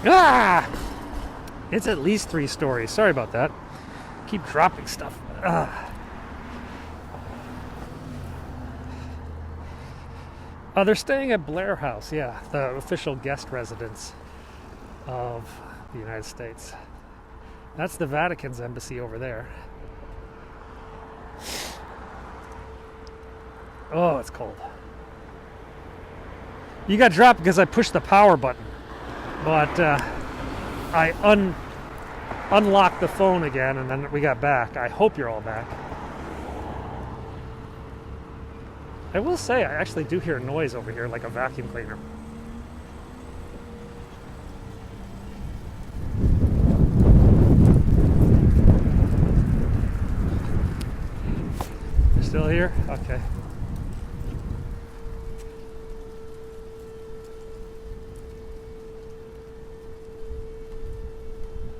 Ah! It's at least 3 stories. Sorry about that. Keep dropping stuff. Ah. They're staying at Blair House, yeah, the official guest residence of the United States. That's the Vatican's embassy over there. Oh, it's cold. You got dropped because I pushed the power button, but I unlocked the phone again, and then we got back. I hope you're all back. I will say, I actually do hear a noise over here, like a vacuum cleaner. You're still here? Okay.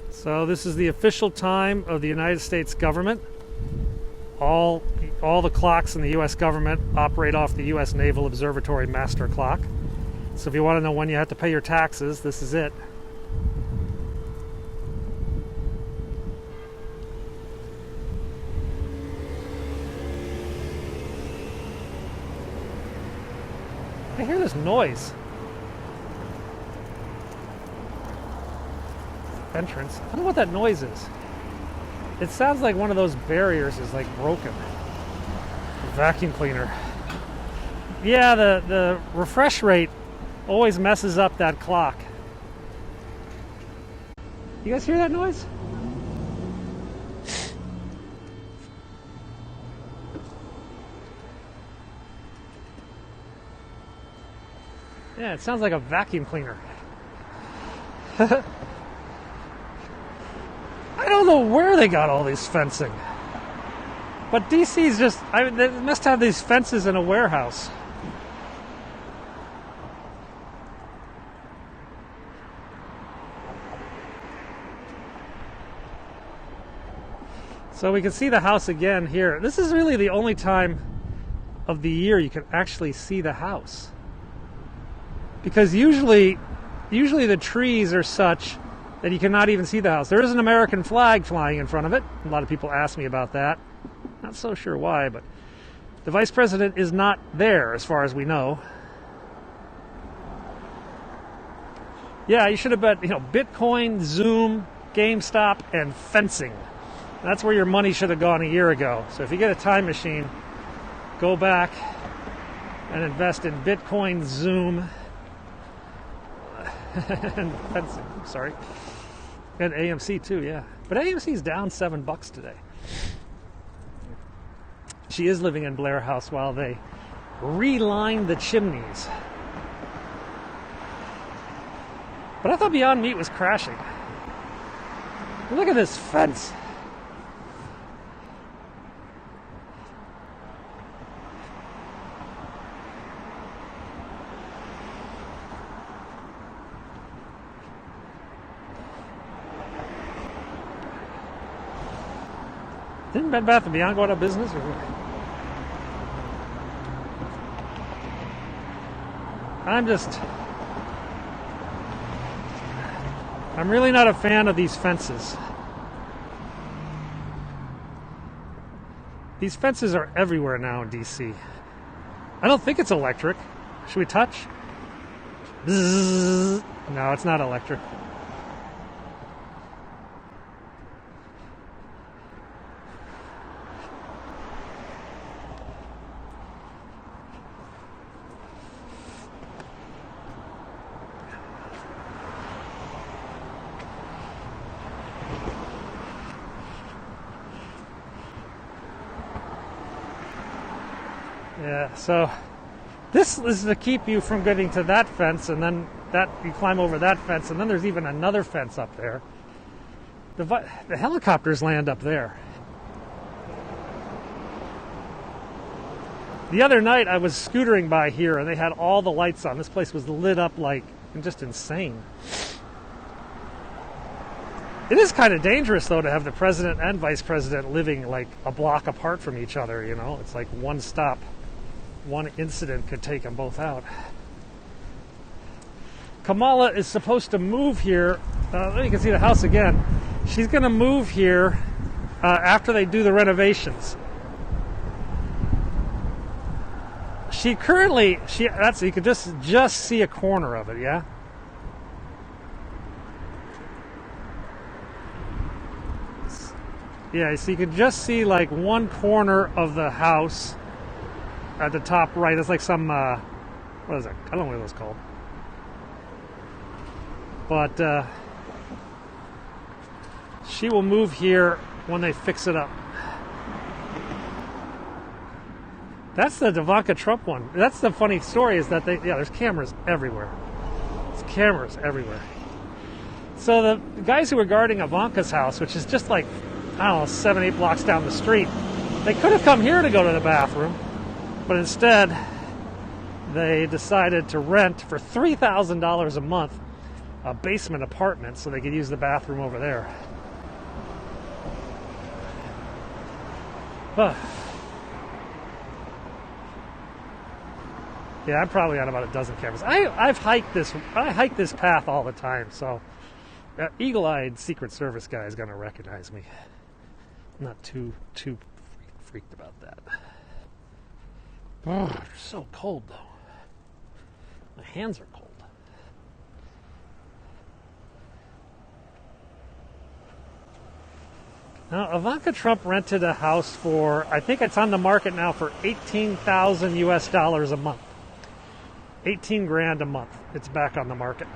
So this is the official time of the United States government. All the clocks in the U.S. government operate off the U.S. Naval Observatory master clock. So if you want to know when you have to pay your taxes, this is it. I hear this noise. Entrance. I don't know what that noise is. It sounds like one of those barriers is like broken. A vacuum cleaner. Yeah, the refresh rate always messes up that clock. You guys hear that noise? Yeah, it sounds like a vacuum cleaner. I don't know where they got all these fencing. But DC's just, they must have these fences in a warehouse. So we can see the house again here. This is really the only time of the year you can actually see the house. Because usually the trees are such that you cannot even see the house. There is an American flag flying in front of it. A lot of people ask me about that. Not so sure why, but the vice president is not there as far as we know. Yeah, you should have bet, Bitcoin, Zoom, GameStop, and fencing. That's where your money should have gone a year ago. So if you get a time machine, go back and invest in Bitcoin, Zoom, and fencing. Sorry. And AMC too, yeah. But AMC's down $7 today. She is living in Blair House while they reline the chimneys. But I thought Beyond Meat was crashing. Look at this fence. Didn't Bed Bath & Beyond go out of business? I'm really not a fan of these fences. These fences are everywhere now in DC. I don't think it's electric. Should we touch? Bzzz. No, it's not electric. Yeah, so this is to keep you from getting to that fence, and then that you climb over that fence, and then there's even another fence up there. The helicopters land up there. The other night I was scootering by here, and they had all the lights on. This place was lit up like just insane. It is kind of dangerous, though, to have the president and vice president living like a block apart from each other, It's like one stop. One incident could take them both out. Kamala is supposed to move here. You can see the house again. She's going to move here after they do the renovations. She currently, that's, you could just see a corner of it, yeah? Yeah, so you could just see like one corner of the house at the top right. It's like some, what is it? I don't know what it was called. But she will move here when they fix it up. That's the Ivanka Trump one. That's the funny story is that there's cameras everywhere. There's cameras everywhere. So the guys who were guarding Ivanka's house, which is just like, I don't know, 7-8 blocks down the street, they could have come here to go to the bathroom, but instead they decided to rent for $3,000 a month a basement apartment so they could use the bathroom over there. Yeah, I'm probably on about a dozen cameras. I hike this path all the time, so that eagle-eyed Secret Service guy is going to recognize me. I'm not too freaked about that. Oh, it's so cold though. My hands are cold. Now, Ivanka Trump rented a house for, I think it's on the market now for $18,000 US a month. 18 grand a month. It's back on the market.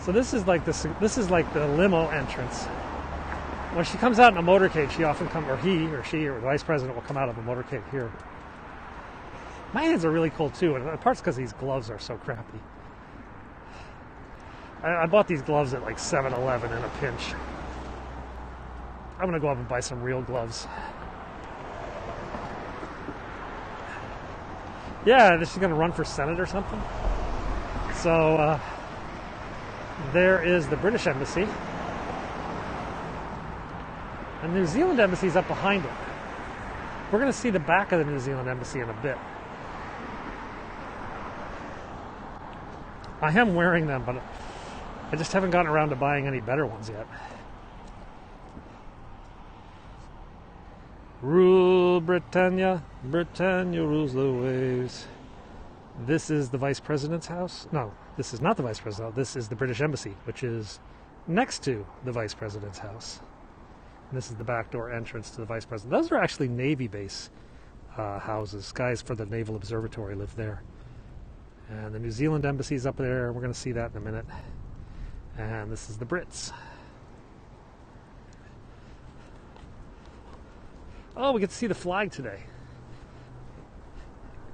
So this is like the limo entrance. When she comes out in a motorcade, she often comes, or he or she or the vice president will come out of a motorcade here. My hands are really cold too, and part's because these gloves are so crappy. I bought these gloves at like 7-Eleven in a pinch. I'm gonna go up and buy some real gloves. Yeah, this is gonna run for Senate or something. So there is the British Embassy. The New Zealand Embassy is up behind it. We're gonna see the back of the New Zealand Embassy in a bit. I am wearing them, but I just haven't gotten around to buying any better ones yet. Rule Britannia, Britannia rules the waves. This is the Vice President's house. No, this is not the Vice President's house. This is the British Embassy, which is next to the Vice President's house. And this is the back door entrance to the Vice President. Those are actually Navy base houses. Guys for the Naval Observatory live there. And the New Zealand Embassy's up there. We're going to see that in a minute. And this is the Brits. Oh, we get to see the flag today.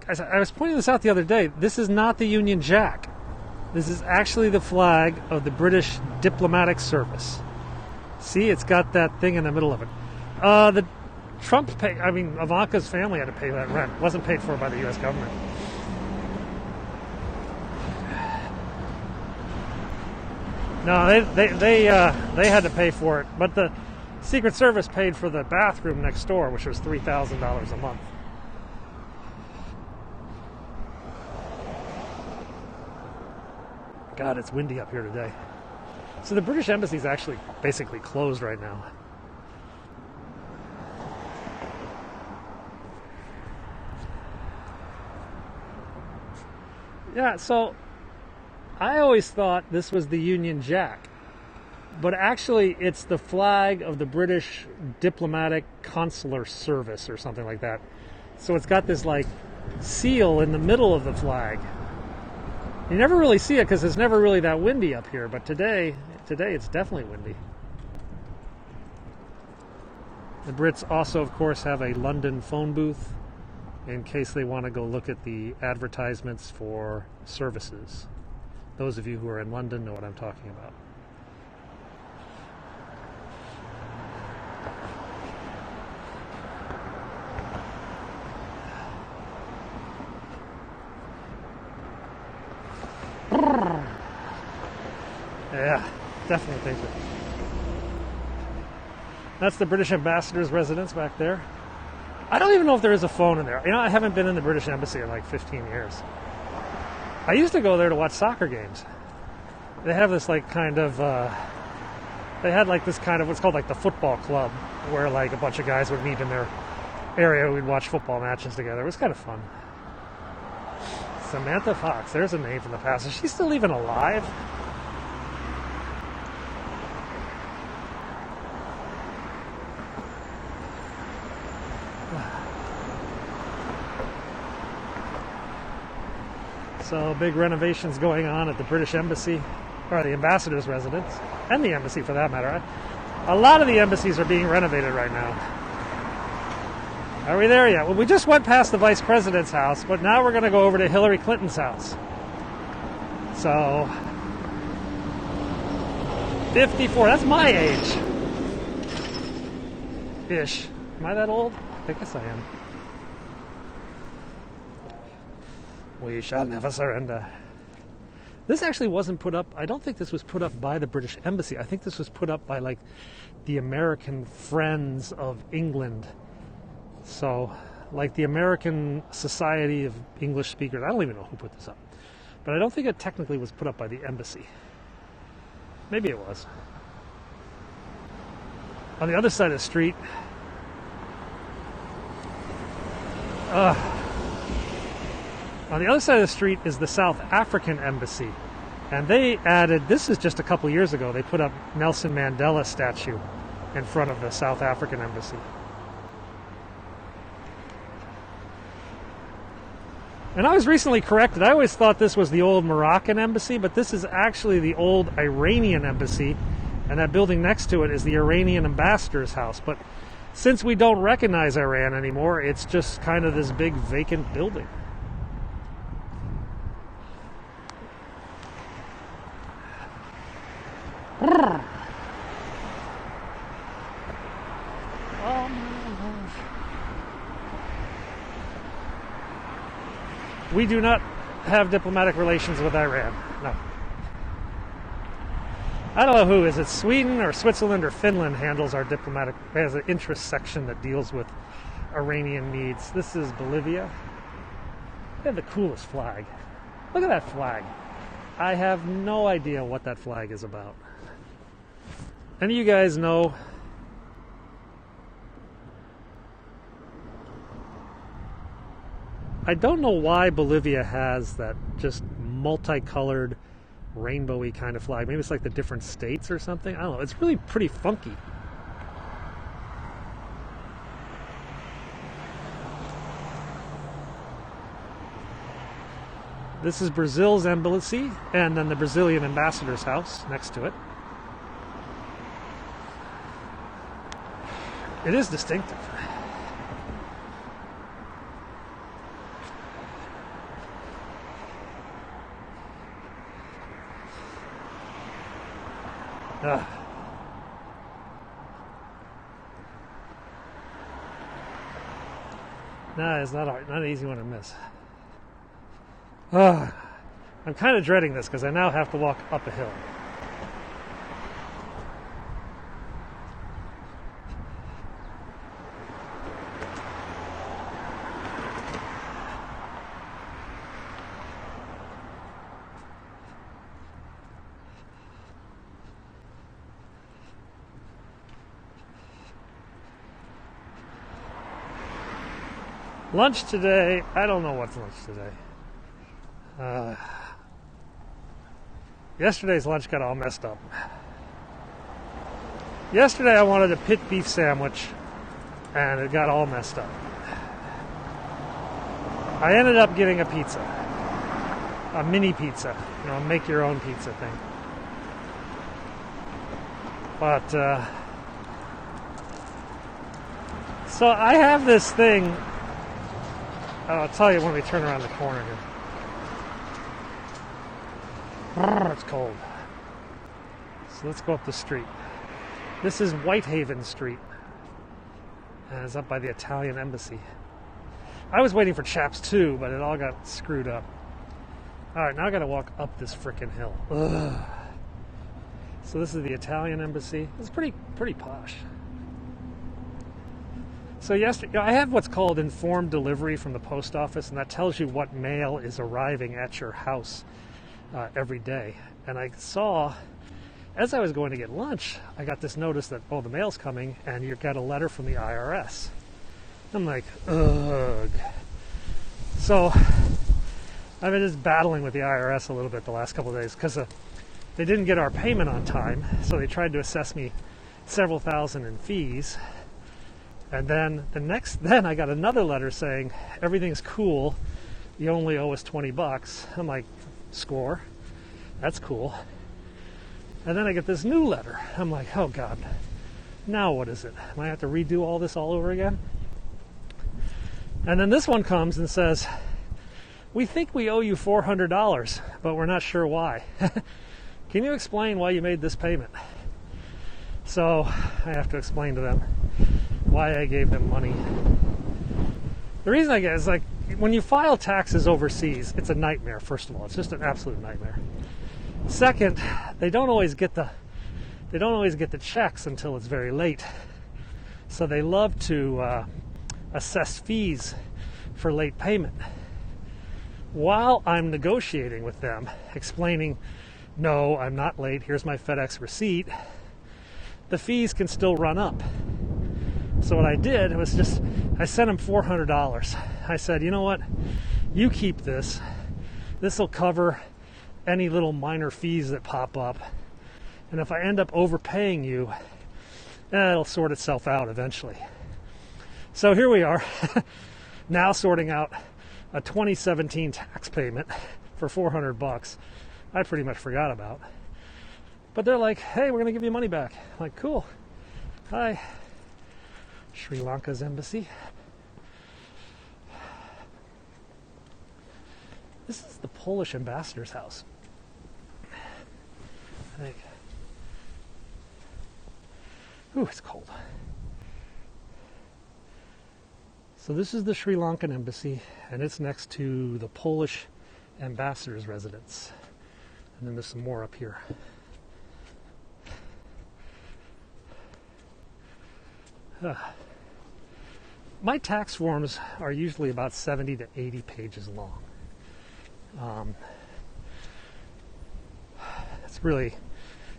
Guys, I was pointing this out the other day. This is not the Union Jack. This is actually the flag of the British Diplomatic Service. See, it's got that thing in the middle of it. The Ivanka's family had to pay that rent. It wasn't paid for by the U.S. government. No, they had to pay for it, but the Secret Service paid for the bathroom next door, which was $3,000 a month. God, it's windy up here today. So the British Embassy is actually basically closed right now. Yeah, so I always thought this was the Union Jack, but actually it's the flag of the British Diplomatic Consular Service or something like that. So it's got this like seal in the middle of the flag. You never really see it because it's never really that windy up here, but today it's definitely windy. The Brits also, of course, have a London phone booth in case they want to go look at the advertisements for services. Those of you who are in London know what I'm talking about. Yeah, definitely think it. That's the British ambassador's residence back there. I don't even know if there is a phone in there. You know, I haven't been in the British Embassy in like 15 years. I used to go there to watch soccer games. They have this like kind of, they had like this kind of what's called like the football club, where like a bunch of guys would meet in their area. We'd watch football matches together. It was kind of fun. Samantha Fox, there's a name from the past. Is she still even alive? So big renovations going on at the British Embassy, or the ambassador's residence, and the embassy for that matter. A lot of the embassies are being renovated right now. Are we there yet? Well, we just went past the vice president's house, but now we're going to go over to Hillary Clinton's house. So, 54, that's my age. Ish. Am I that old? I guess I am. We shall never surrender. This actually wasn't put up, I don't think this was put up by the British Embassy. I think this was put up by like the American Friends of England. So, like the American Society of English Speakers. I don't even know who put this up. But I don't think it technically was put up by the embassy. Maybe it was. On the other side of the street, on the other side of the street is the South African Embassy. And they added, this is just a couple years ago, they put up Nelson Mandela statue in front of the South African Embassy. And I was recently corrected. I always thought this was the old Moroccan embassy, but this is actually the old Iranian embassy. And that building next to it is the Iranian ambassador's house. But since we don't recognize Iran anymore, it's just kind of this big vacant building. We do not have diplomatic relations with Iran. No. I don't know who. Is it Sweden or Switzerland or Finland handles our diplomatic, has an interest section that deals with Iranian needs. This is Bolivia. They have the coolest flag. Look at that flag. I have no idea what that flag is about. Any of you guys know? I don't know why Bolivia has that just multicolored, rainbowy kind of flag. Maybe it's like the different states or something. I don't know. It's really pretty funky. This is Brazil's embassy, and then the Brazilian ambassador's house next to it. It is distinctive. Nah, it's not an easy one to miss. I'm kind of dreading this because I now have to walk up a hill. Lunch today, I don't know what's lunch today. Yesterday's lunch got all messed up. Yesterday I wanted a pit beef sandwich and it got all messed up. I ended up getting a pizza. A mini pizza. You know, make your own pizza thing. But, so I have this thing. I'll tell you when we turn around the corner here. It's cold. So let's go up the street. This is Whitehaven Street. And it's up by the Italian Embassy. I was waiting for Chaps 2, but it all got screwed up. Alright, now I gotta walk up this frickin' hill. Ugh. So this is the Italian Embassy. It's pretty posh. So yesterday, I have what's called informed delivery from the post office, and that tells you what mail is arriving at your house every day. And I saw, as I was going to get lunch, I got this notice that, oh, the mail's coming, and you got a letter from the IRS. I'm like, ugh. So I've been just battling with the IRS a little bit the last couple of days because they didn't get our payment on time, so they tried to assess me several thousand in fees. And then then I got another letter saying everything's cool, you only owe us $20. I'm like, score, that's cool. And then I get this new letter. I'm like, oh God, now what is it? Am I have to redo all this all over again? And then this one comes and says, we think we owe you $400, but we're not sure why. Can you explain why you made this payment? So I have to explain to them why I gave them money. The reason I get is, like, when you file taxes overseas, it's a nightmare. First of all, it's just an absolute nightmare. Second, they don't always get the checks until it's very late. So they love to assess fees for late payment. While I'm negotiating with them, explaining, no, I'm not late, here's my FedEx receipt, the fees can still run up. So what I did was I sent them $400. I said, you know what, you keep this. This will cover any little minor fees that pop up. And if I end up overpaying you, it'll sort itself out eventually. So here we are, now sorting out a 2017 tax payment for $400 I pretty much forgot about. But they're like, hey, we're going to give you money back. I'm like, cool. Hi. Sri Lanka's embassy. This is the Polish ambassador's house, I think. Ooh, it's cold. So this is the Sri Lankan embassy, and it's next to the Polish ambassador's residence. And then there's some more up here. My tax forms are usually about 70 to 80 pages long. It's really,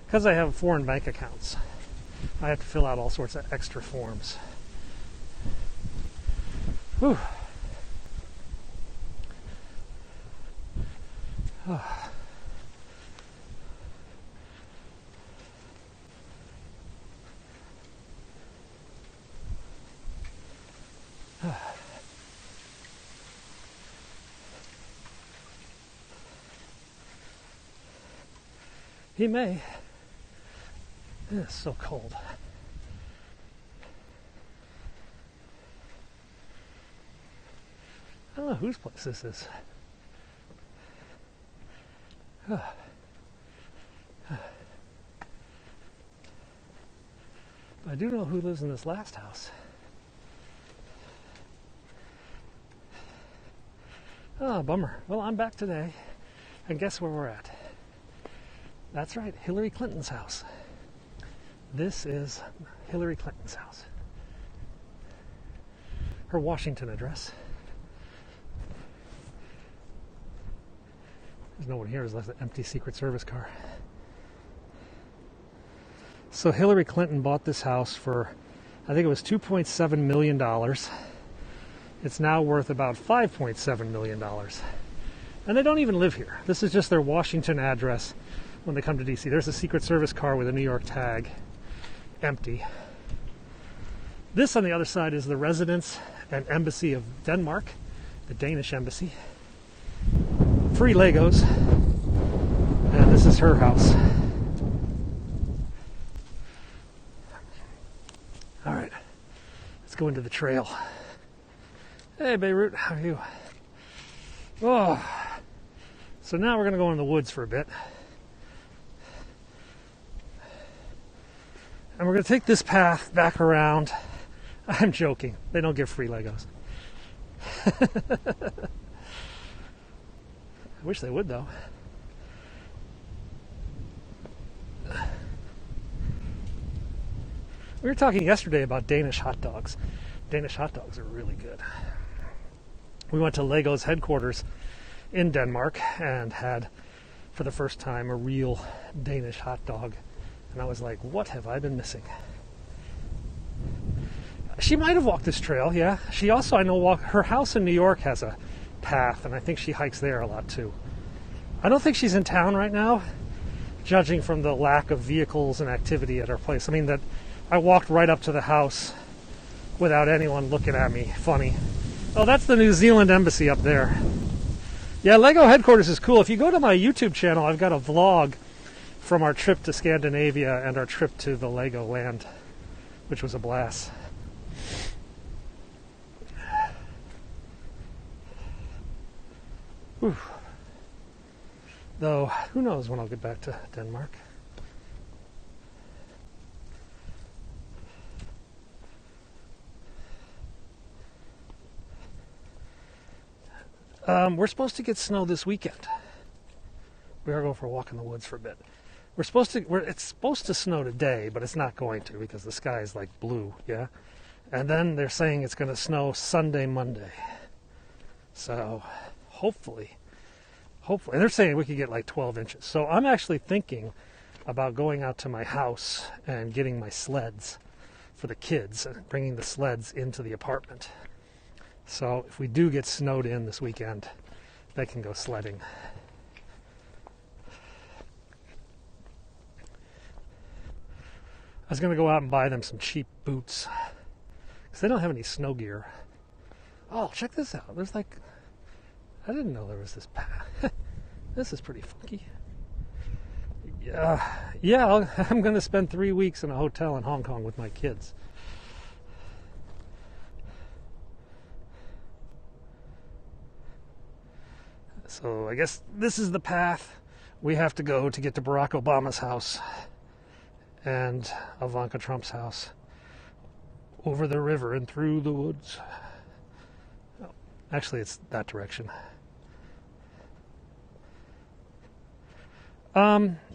because I have foreign bank accounts, I have to fill out all sorts of extra forms. Whew. He may. It's so cold. I don't know whose place this is. I do know who lives in this last house. Oh, bummer. Well, I'm back today, and guess where we're at? That's right, Hillary Clinton's house. This is Hillary Clinton's house. Her Washington address. There's no one here. There's an empty Secret Service car. So Hillary Clinton bought this house for, I think it was $2.7 million. It's now worth about $5.7 million. And they don't even live here. This is just their Washington address when they come to DC. There's a Secret Service car with a New York tag, empty. This on the other side is the residence and embassy of Denmark, the Danish embassy. Free Legos. And this is her house. All right, let's go into the trail. Hey, Beirut, how are you? Oh, so now we're going to go in the woods for a bit. And we're going to take this path back around. I'm joking. They don't give free Legos. I wish they would, though. We were talking yesterday about Danish hot dogs. Danish hot dogs are really good. We went to Lego's headquarters in Denmark and had, for the first time, a real Danish hot dog. And I was like, what have I been missing? She might have walked this trail, yeah. She also, I know, her house in New York has a path, and I think she hikes there a lot too. I don't think she's in town right now, judging from the lack of vehicles and activity at her place. I mean, that I walked right up to the house without anyone looking at me funny. Oh, that's the New Zealand Embassy up there. Yeah, Lego headquarters is cool. If you go to my YouTube channel, I've got a vlog from our trip to Scandinavia and our trip to the Lego land, which was a blast. Whew. Though, who knows when I'll get back to Denmark. We're supposed to get snow this weekend. We are going for a walk in the woods for a bit. It's supposed to snow today, but it's not going to because the sky is like blue, yeah? And then they're saying it's going to snow Sunday, Monday. So, hopefully, and they're saying we could get like 12 inches. So I'm actually thinking about going out to my house and getting my sleds for the kids and bringing the sleds into the apartment. So if we do get snowed in this weekend, they can go sledding. I was going to go out and buy them some cheap boots because they don't have any snow gear. Oh, check this out. There's like, I didn't know there was this path. This is pretty funky. Yeah, I'm going to spend 3 weeks in a hotel in Hong Kong with my kids. So I guess this is the path we have to go to get to Barack Obama's house and Ivanka Trump's house, over the river and through the woods. Oh, actually, it's that direction.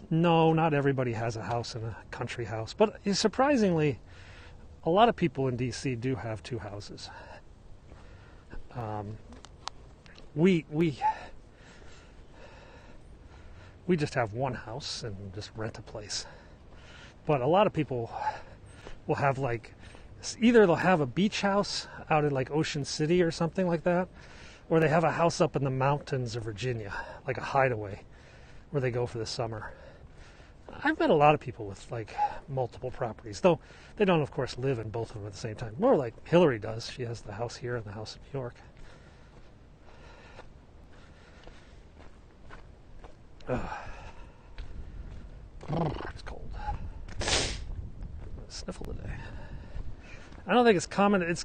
No, not everybody has a house in a country house, but surprisingly, a lot of people in D.C. do have two houses. We just have one house and just rent a place. But a lot of people will have either they'll have a beach house out in like Ocean City or something like that, or they have a house up in the mountains of Virginia, like a hideaway, where they go for the summer. I've met a lot of people with like multiple properties, though they don't, of course, live in both of them at the same time. More like Hillary does. She has the house here and the house in New York. It's cold. Sniffle today. I don't think it's common.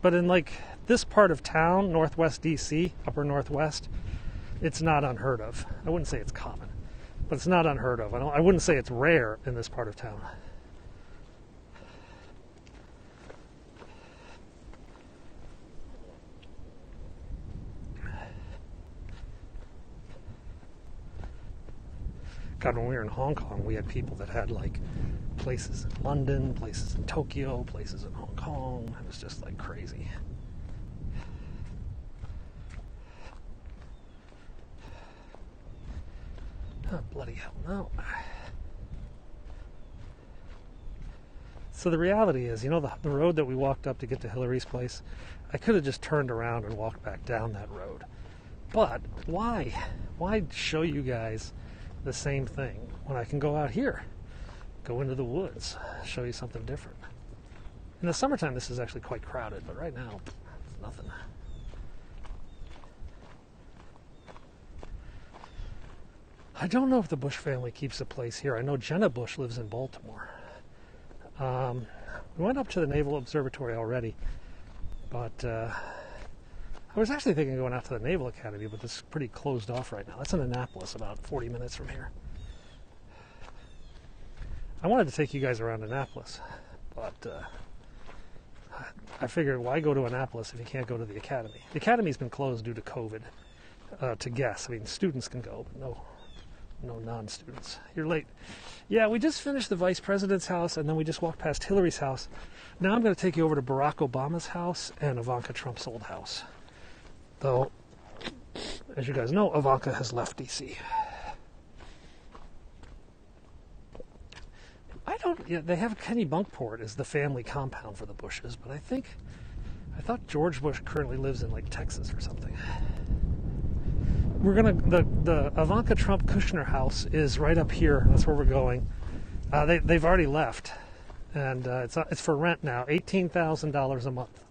But in like this part of town, Northwest DC, upper Northwest, it's not unheard of. I wouldn't say it's common, but it's not unheard of. I wouldn't say it's rare in this part of town. God, when we were in Hong Kong, we had people that had like places in London, places in Tokyo, places in Hong Kong. It was just like crazy. Oh, bloody hell, no. So the reality is, the road that we walked up to get to Hillary's place, I could have just turned around and walked back down that road. But why? Why show you guys the same thing when I can go out here, go into the woods, show you something different? In the summertime, this is actually quite crowded, but right now, it's nothing. I don't know if the Bush family keeps a place here. I know Jenna Bush lives in Baltimore. We went up to the Naval Observatory already, but I was actually thinking of going out to the Naval Academy, but it's pretty closed off right now. That's in Annapolis, about 40 minutes from here. I wanted to take you guys around Annapolis, but I figured, why go to Annapolis if you can't go to the Academy? The Academy's been closed due to COVID, to guess. I mean, students can go, but No non-students. You're late. Yeah, we just finished the vice president's house, and then we just walked past Hillary's house. Now I'm going to take you over to Barack Obama's house and Ivanka Trump's old house. Though, as you guys know, Ivanka has left D.C. They have Kennebunkport as the family compound for the Bushes, but I thought George Bush currently lives in like Texas or something. The Ivanka Trump Kushner house is right up here. That's where we're going. They've already left, and it's for rent now. $18,000 a month.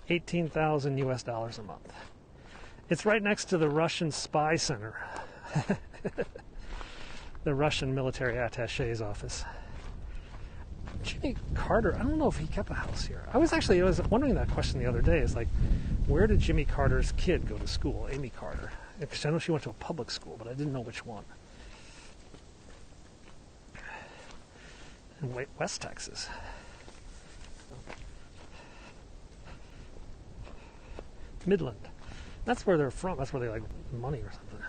$18,000 a month. It's right next to the Russian spy center, the Russian military attasé's office. Jimmy Carter, I don't know if he kept a house here. I was wondering that question the other day. It's like, where did Jimmy Carter's kid go to school, Amy Carter? Because I know she went to a public school, but I didn't know which one. In West Texas. Midland. That's where they're from. That's where they like money or something.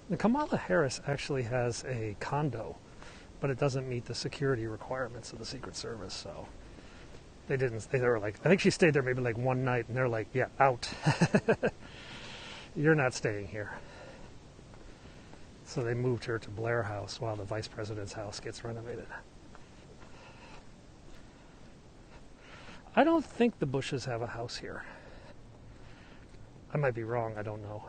The Kamala Harris actually has a condo, but it doesn't meet the security requirements of the Secret Service, so they were like, I think she stayed there maybe like one night, and they're like, yeah, out. You're not staying here. So they moved her to Blair House while the vice president's house gets renovated. I don't think the Bushes have a house here. I might be wrong, I don't know.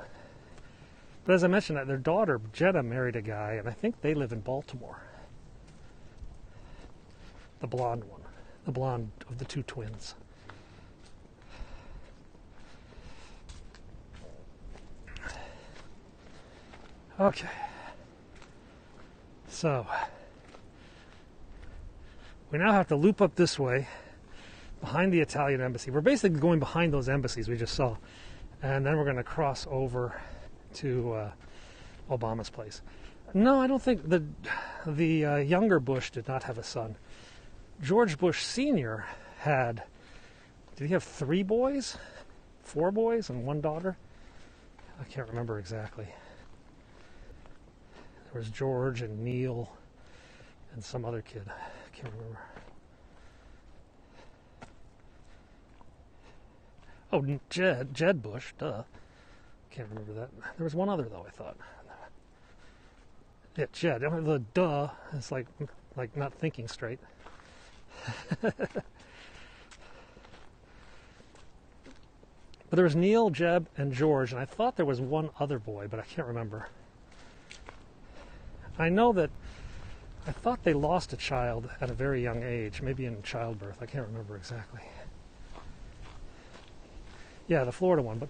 But as I mentioned, their daughter, Jenna, married a guy, and I think they live in Baltimore. The blonde one. The blonde of the two twins. Okay. So, we now have to loop up this way, behind the Italian embassy. We're basically going behind those embassies we just saw. And then we're going to cross over to Obama's place. No, I don't think the younger Bush did not have a son. George Bush Sr. did he have 3 boys? 4 boys and 1 daughter? I can't remember exactly. There was George and Neil and some other kid. I can't remember. Oh, Jed Bush, duh. Can't remember that. There was one other, though, I thought. Yeah, Jed. The duh is like not thinking straight. But there was Neil, Jeb, and George, and I thought there was one other boy, but I can't remember. I know that I thought they lost a child at a very young age, maybe in childbirth. I can't remember exactly. Yeah, the Florida one, but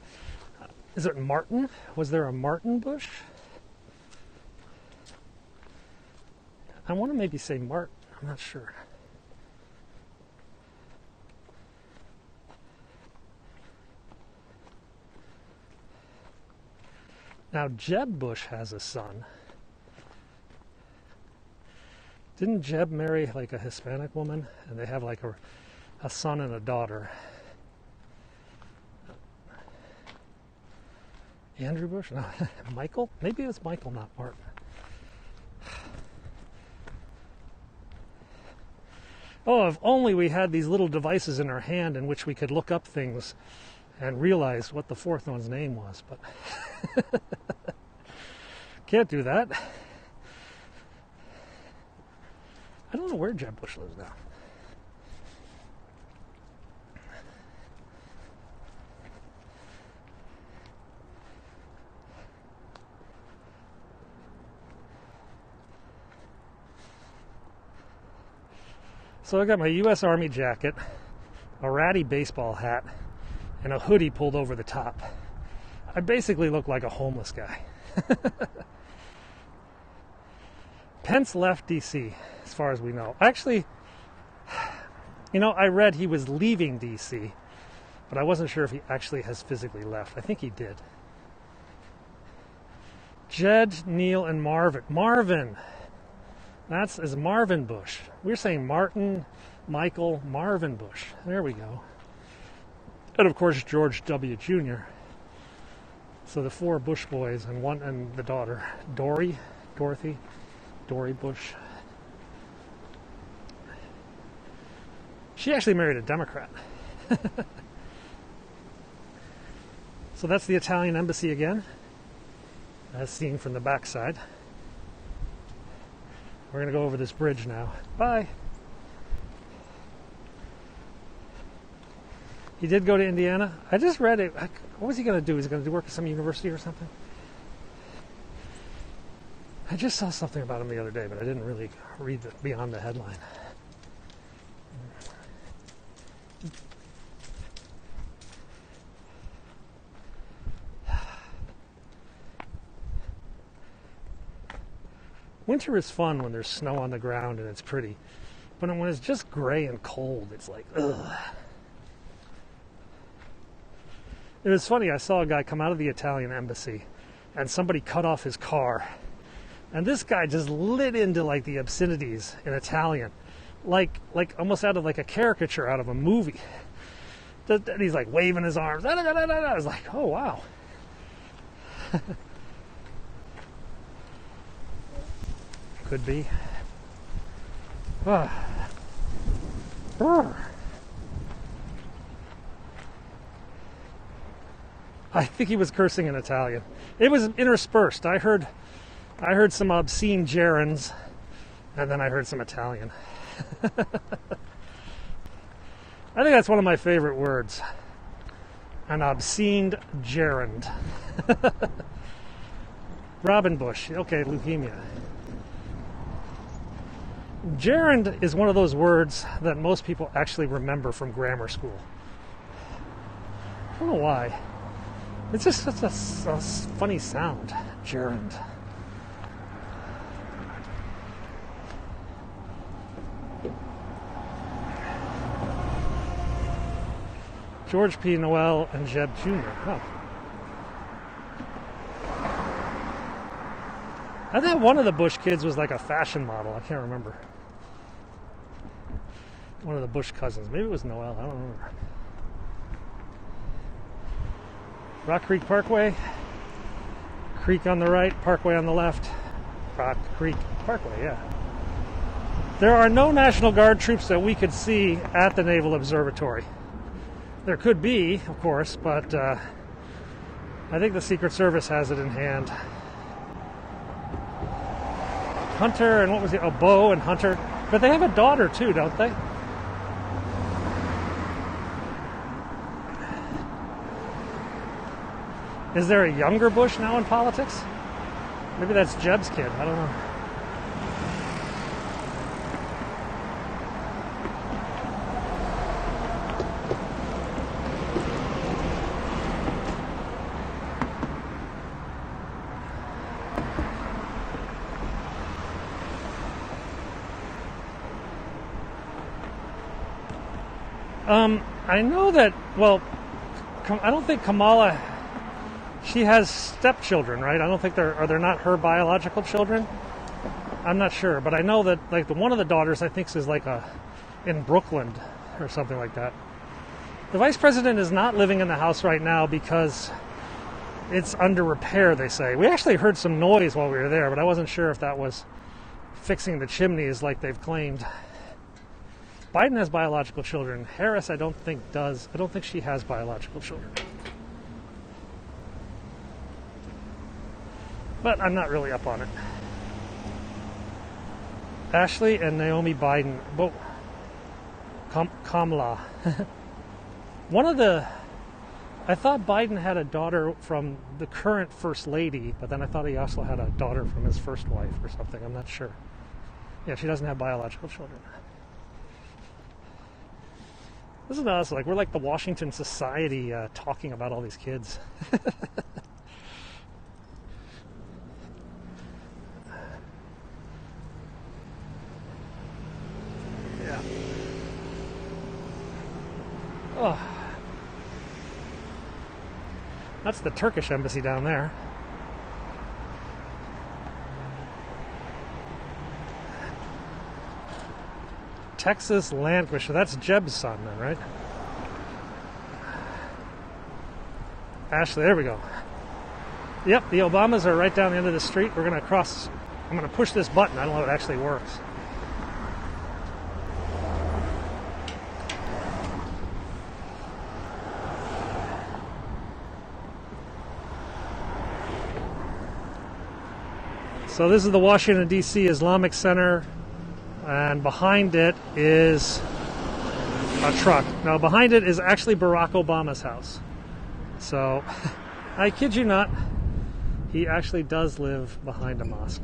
is it Martin? Was there a Martin Bush? I want to maybe say Martin. I'm not sure. Now, Jeb Bush has a son. Didn't Jeb marry like a Hispanic woman? And they have like a son and a daughter. Andrew Bush? No, Michael? Maybe it was Michael, not Martin. Oh, if only we had these little devices in our hand in which we could look up things and realize what the fourth one's name was, but can't do that. I don't know where Jeb Bush lives now. So I got my U.S. Army jacket, a ratty baseball hat, and a hoodie pulled over the top. I basically look like a homeless guy. Pence left D.C., as far as we know. Actually, I read he was leaving D.C., but I wasn't sure if he actually has physically left. I think he did. Jed, Neil, and Marvin. Marvin! That's Marvin Bush. We're saying Martin, Michael Marvin Bush. There we go. And of course George W. Jr. So the 4 Bush boys and the daughter, Dory Bush. She actually married a Democrat. So that's the Italian embassy again, as seen from the backside. We're going to go over this bridge now. Bye. He did go to Indiana. I just read it. What was he going to do? He's going to work at some university or something? I just saw something about him the other day, but I didn't really read beyond the headline. Winter is fun when there's snow on the ground and it's pretty. But when it's just gray and cold, it's like, ugh. It was funny, I saw a guy come out of the Italian embassy and somebody cut off his car. And this guy just lit into like the obscenities in Italian. Like almost out of like a caricature out of a movie. And he's like waving his arms. I was like, oh wow. Could be. I think he was cursing in Italian. It was interspersed. I heard some obscene gerunds, and then I heard some Italian. I think that's one of my favorite words. An obscene gerund. Robin Bush. Okay, leukemia. Gerund is one of those words that most people actually remember from grammar school. I don't know why. It's just such a funny sound. Gerund. George P. Noel and Jeb Jr. Huh. I think one of the Bush kids was like a fashion model. I can't remember. One of the Bush cousins. Maybe it was Noel. I don't remember. Rock Creek Parkway. Creek on the right, Parkway on the left. Rock Creek Parkway, yeah. There are no National Guard troops that we could see at the Naval Observatory. There could be, of course, but I think the Secret Service has it in hand. Hunter and what was it? Oh, Bo and Hunter. But they have a daughter too, don't they? Is there a younger Bush now in politics? Maybe that's Jeb's kid. I don't know. I know that, well, I don't think Kamala, she has stepchildren, right? I don't think they're not her biological children? I'm not sure, but I know that like one of the daughters I think is like in Brooklyn or something like that. The vice president is not living in the house right now because it's under repair, they say. We actually heard some noise while we were there, but I wasn't sure if that was fixing the chimneys like they've claimed. Biden has biological children. Harris, I don't think does. I don't think she has biological children. But I'm not really up on it. Ashley and Naomi Biden. Well, Kamala. One of the... I thought Biden had a daughter from the current first lady, but then I thought he also had a daughter from his first wife or something. I'm not sure. Yeah, she doesn't have biological children. This is us, like we're like the Washington Society talking about all these kids. Yeah. Oh. That's the Turkish embassy down there. Texas Landquisher. That's Jeb's son then, right? Ashley, there we go. Yep, the Obamas are right down the end of the street. We're going to cross. I'm going to push this button. I don't know if it actually works. So this is the Washington, D.C. Islamic Center, and behind it is a truck. Now, behind it is actually Barack Obama's house. So, I kid you not, he actually does live behind a mosque.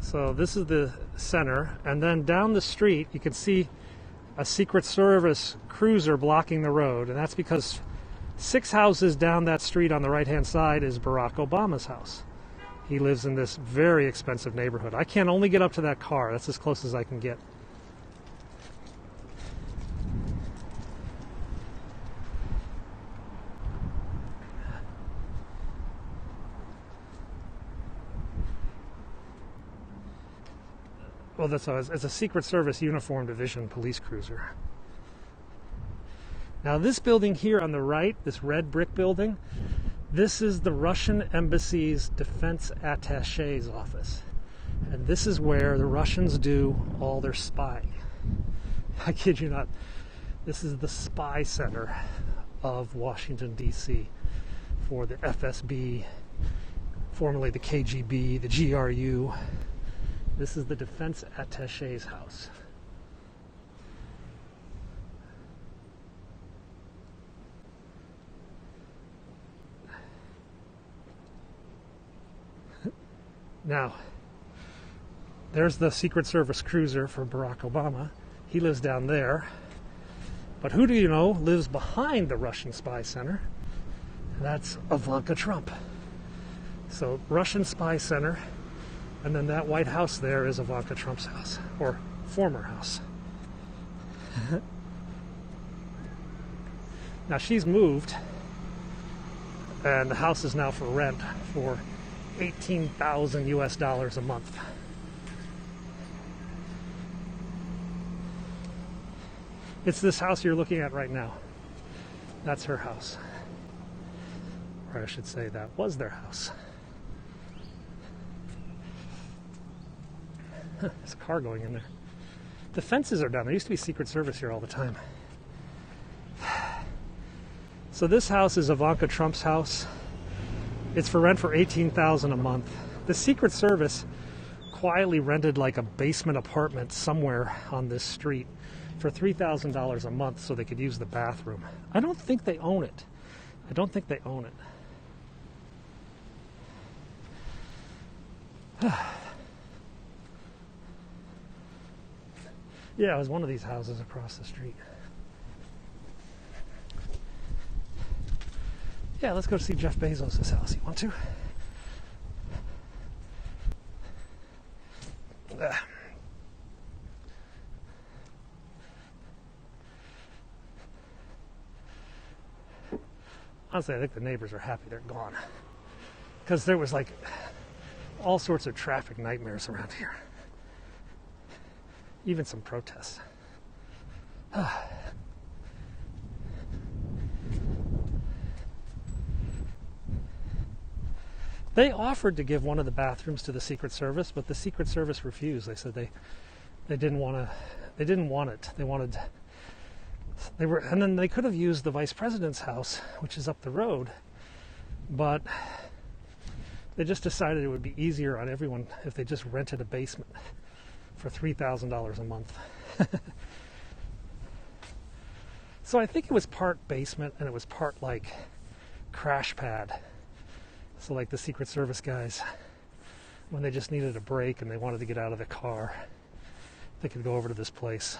So this is the center, and then down the street you can see a Secret Service cruiser blocking the road, and that's because 6 houses down that street on the right-hand side is Barack Obama's house. He lives in this very expensive neighborhood. I can only get up to that car. That's as close as I can get. Well, that's it's a Secret Service Uniform Division police cruiser. Now, this building here on the right, this red brick building, this is the Russian Embassy's Defense Attaché's office. And this is where the Russians do all their spying. I kid you not. This is the spy center of Washington, D.C. for the FSB, formerly the KGB, the GRU. This is the Defense Attaché's house. Now, there's the Secret Service cruiser for Barack Obama. He lives down there. But who do you know lives behind the Russian spy center? And that's Ivanka Trump. So, Russian spy center. And then that White House there is Ivanka Trump's house, or former house. Now she's moved, and the house is now for rent for $18,000 US a month. It's this house you're looking at right now. That's her house. Or I should say that was their house. There's a car going in there. The fences are down. There used to be Secret Service here all the time. So this house is Ivanka Trump's house. It's for rent for $18,000 a month. The Secret Service quietly rented like a basement apartment somewhere on this street for $3,000 a month so they could use the bathroom. I don't think they own it. I don't think they own it. Yeah, it was one of these houses across the street. Yeah, let's go see Jeff Bezos' house. You want to? Honestly, I think the neighbors are happy they're gone. Because there was like all sorts of traffic nightmares around here. Even some protests. They offered to give one of the bathrooms to the Secret Service, but the Secret Service refused. They said they didn't want it. And then they could have used the Vice President's house, which is up the road, but they just decided it would be easier on everyone if they just rented a basement for $3,000 a month. So I think it was part basement and it was part like crash pad. So like the Secret Service guys, when they just needed a break and they wanted to get out of the car, they could go over to this place.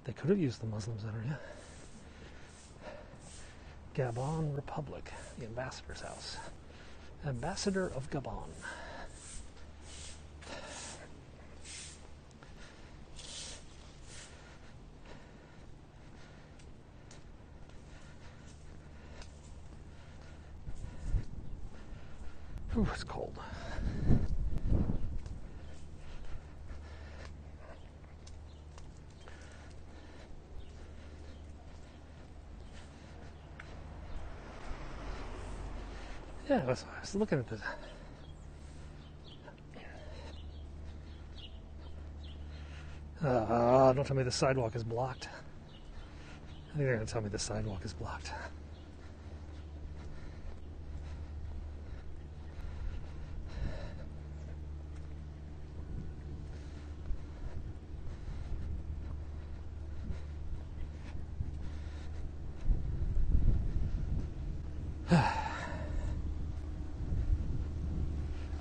They could have used the Muslim Center, yeah. Gabon Republic, the ambassador's house. Ambassador of Gabon. Ooh, it's cold. Yeah, I was looking at this. Don't tell me the sidewalk is blocked. I think they're going to tell me the sidewalk is blocked.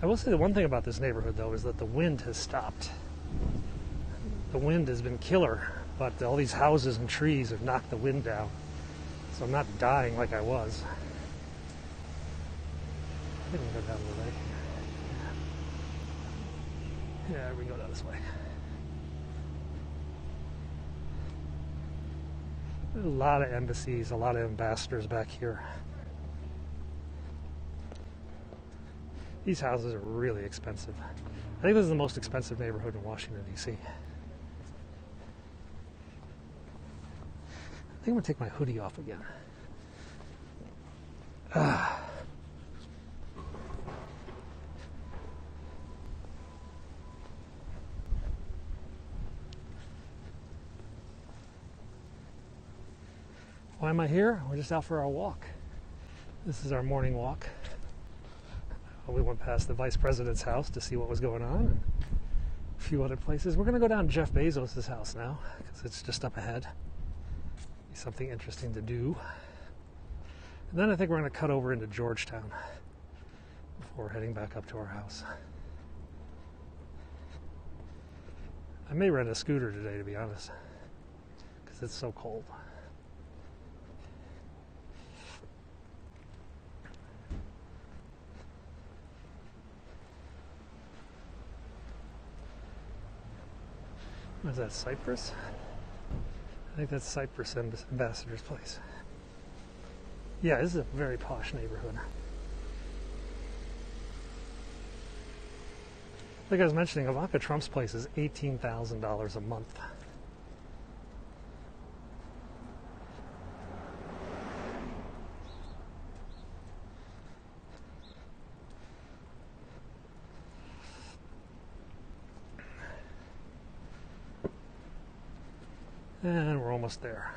I will say the one thing about this neighborhood, though, is that the wind has stopped. The wind has been killer, but all these houses and trees have knocked the wind down. So I'm not dying like I was. I think we'll go down the way. Yeah, we can go down this way. There's a lot of embassies, a lot of ambassadors back here. These houses are really expensive. I think this is the most expensive neighborhood in Washington, D.C. I think I'm going to take my hoodie off again. Why am I here? We're just out for our walk. This is our morning walk. We went past the vice president's house to see what was going on, and a few other places. We're going to go down Jeff Bezos' house now, because it's just up ahead. Be something interesting to do. And then I think we're going to cut over into Georgetown before heading back up to our house. I may rent a scooter today, to be honest, because it's so cold. What is that, Cyprus? I think that's Cyprus Ambassador's place. Yeah, this is a very posh neighborhood. Like I was mentioning, Ivanka Trump's place is $18,000 a month. And we're almost there.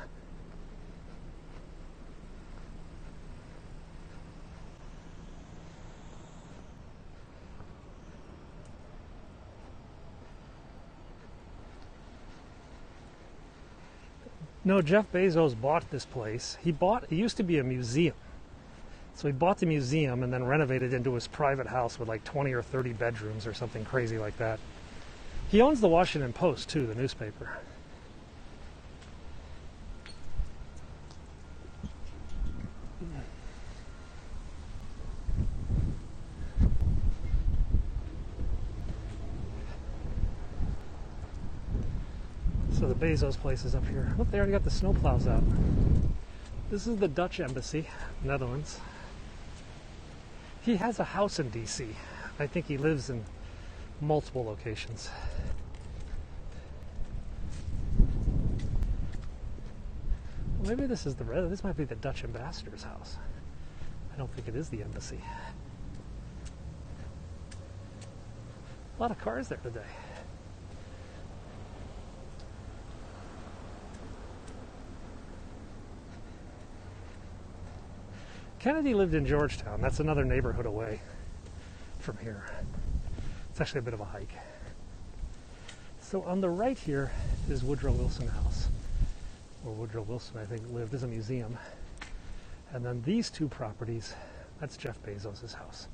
No, Jeff Bezos bought this place. It used to be a museum. So he bought the museum and then renovated into his private house with like 20 or 30 bedrooms or something crazy like that. He owns the Washington Post too, the newspaper. So the Bezos place is up here. Oh, they already got the snowplows out. This is the Dutch Embassy, Netherlands. He has a house in D.C. I think he lives in multiple locations. Well, maybe this might be the Dutch ambassador's house. I don't think it is the embassy. A lot of cars there today. Kennedy lived in Georgetown. That's another neighborhood away from here. It's actually a bit of a hike. So on the right here is Woodrow Wilson House, where Woodrow Wilson, I think, lived as a museum. And then these two properties, that's Jeff Bezos' house.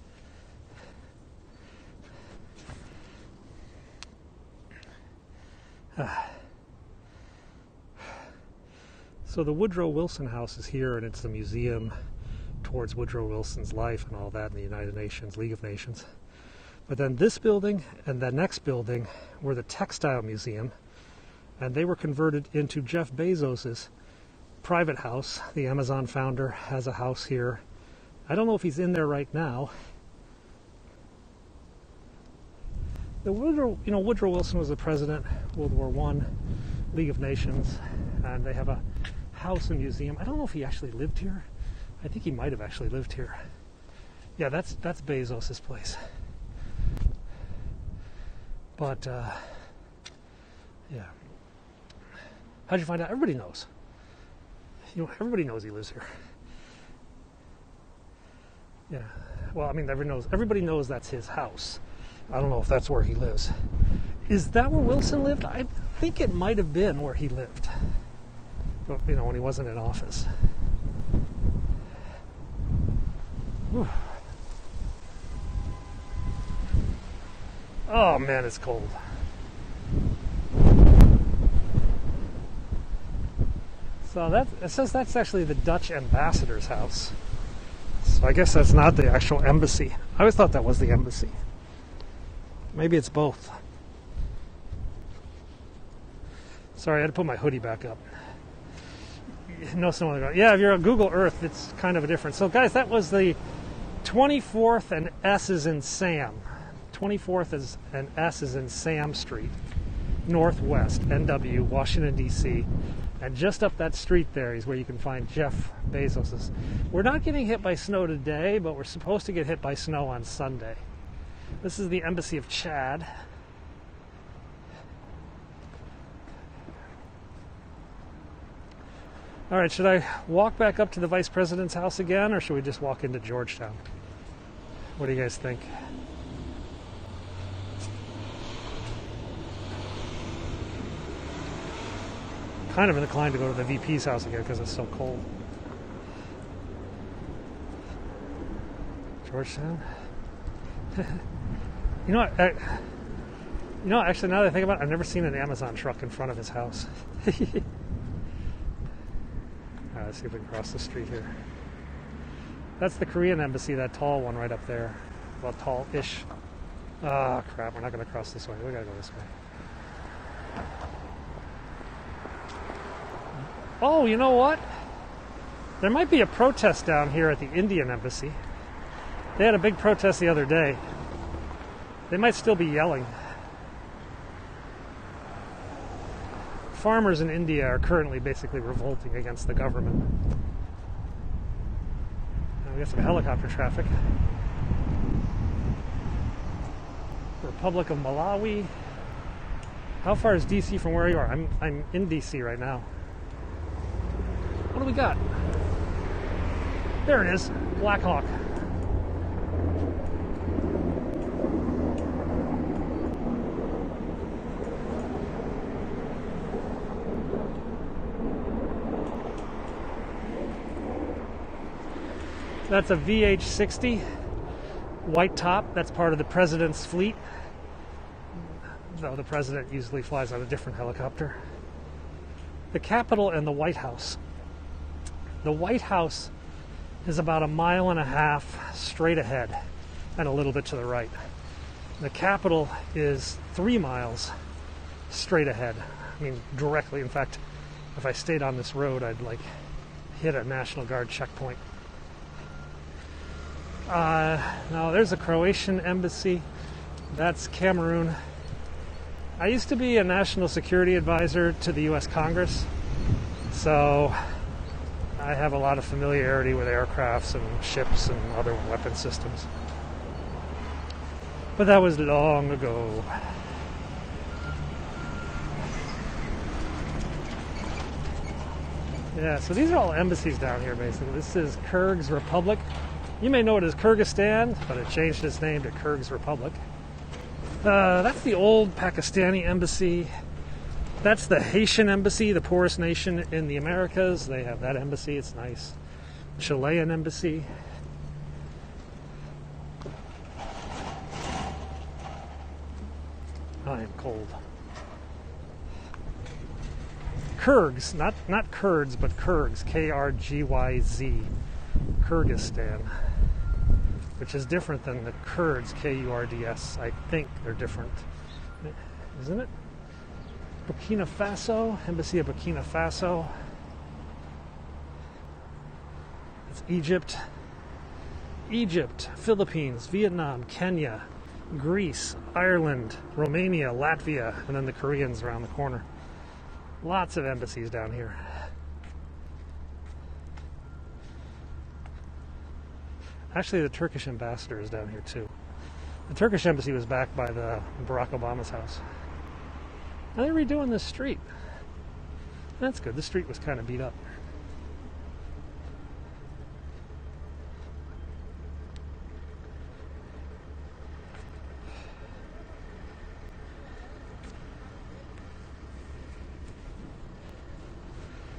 So the Woodrow Wilson House is here, and it's the museum towards Woodrow Wilson's life and all that in the United Nations, League of Nations. But then this building and the next building were the Textile Museum, and they were converted into Jeff Bezos's private house. The Amazon founder has a house here. I don't know if he's in there right now. Woodrow Wilson was the president, World War I, League of Nations, and they have a house and museum. I don't know if he actually lived here. I think he might have actually lived here. Yeah, that's Bezos' place. But yeah. How'd you find out? Everybody knows. Everybody knows he lives here. Yeah. Well, I mean, everybody knows that's his house. I don't know if that's where he lives. Is that where Wilson lived? I think it might have been where he lived. But, when he wasn't in office. Whew. Oh man, it's cold. So it says that's actually the Dutch ambassador's house. So I guess that's not the actual embassy. I always thought that was the embassy. Maybe it's both. Sorry, I had to put my hoodie back up. No snow on the ground. Yeah, if you're on Google Earth, it's kind of a difference. So guys, that was the 24th and S is in Sam. 24th and S is in Sam Street, Northwest, NW, Washington, D.C. And just up that street there is where you can find Jeff Bezos'. We're not getting hit by snow today, but we're supposed to get hit by snow on Sunday. This is the Embassy of Chad. All right, should I walk back up to the Vice President's house again, or should we just walk into Georgetown? What do you guys think? Kind of inclined to go to the VP's house again because it's so cold. Georgetown. Actually, now that I think about it, I've never seen an Amazon truck in front of his house. All right, let's see if we can cross the street here. That's the Korean embassy, that tall one right up there. Well, tall-ish. Ah, crap, we're not going to cross this way. We got to go this way. Oh, you know what? There might be a protest down here at the Indian embassy. They had a big protest the other day. They might still be yelling. Farmers in India are currently basically revolting against the government. Now we got some helicopter traffic. Republic of Malawi. How far is DC from where you are? I'm in DC right now. What do we got? There it is, Black Hawk. That's a VH-60 white top. That's part of the president's fleet. Though the president usually flies on a different helicopter. The Capitol and the White House. The White House is about 1.5 miles straight ahead and a little bit to the right. The Capitol is 3 miles straight ahead. I mean, directly. In fact, if I stayed on this road, I'd hit a National Guard checkpoint. Now there's a Croatian embassy. That's Cameroon. I used to be a national security advisor to the U.S. Congress, so I have a lot of familiarity with aircrafts and ships and other weapon systems. But that was long ago. Yeah, so these are all embassies down here, basically. This is Kyrgyz Republic. You may know it as Kyrgyzstan, but it changed its name to Kyrgyz Republic. That's the old Pakistani embassy. That's the Haitian embassy, the poorest nation in the Americas. They have that embassy. It's nice. Chilean embassy. I am cold. Kyrgyz, not Kurds, but Kyrgyz, K-R-G-Y-Z. Kyrgyzstan, which is different than the Kurds, Kurds. I think they're different, isn't it? Burkina Faso, Embassy of Burkina Faso. It's Egypt, Philippines, Vietnam, Kenya, Greece, Ireland, Romania, Latvia, and then the Koreans around the corner. Lots of embassies down here. Actually, the Turkish ambassador is down here too. The Turkish embassy was backed by the Barack Obama's house. Now they're redoing this street. That's good. The street was kind of beat up.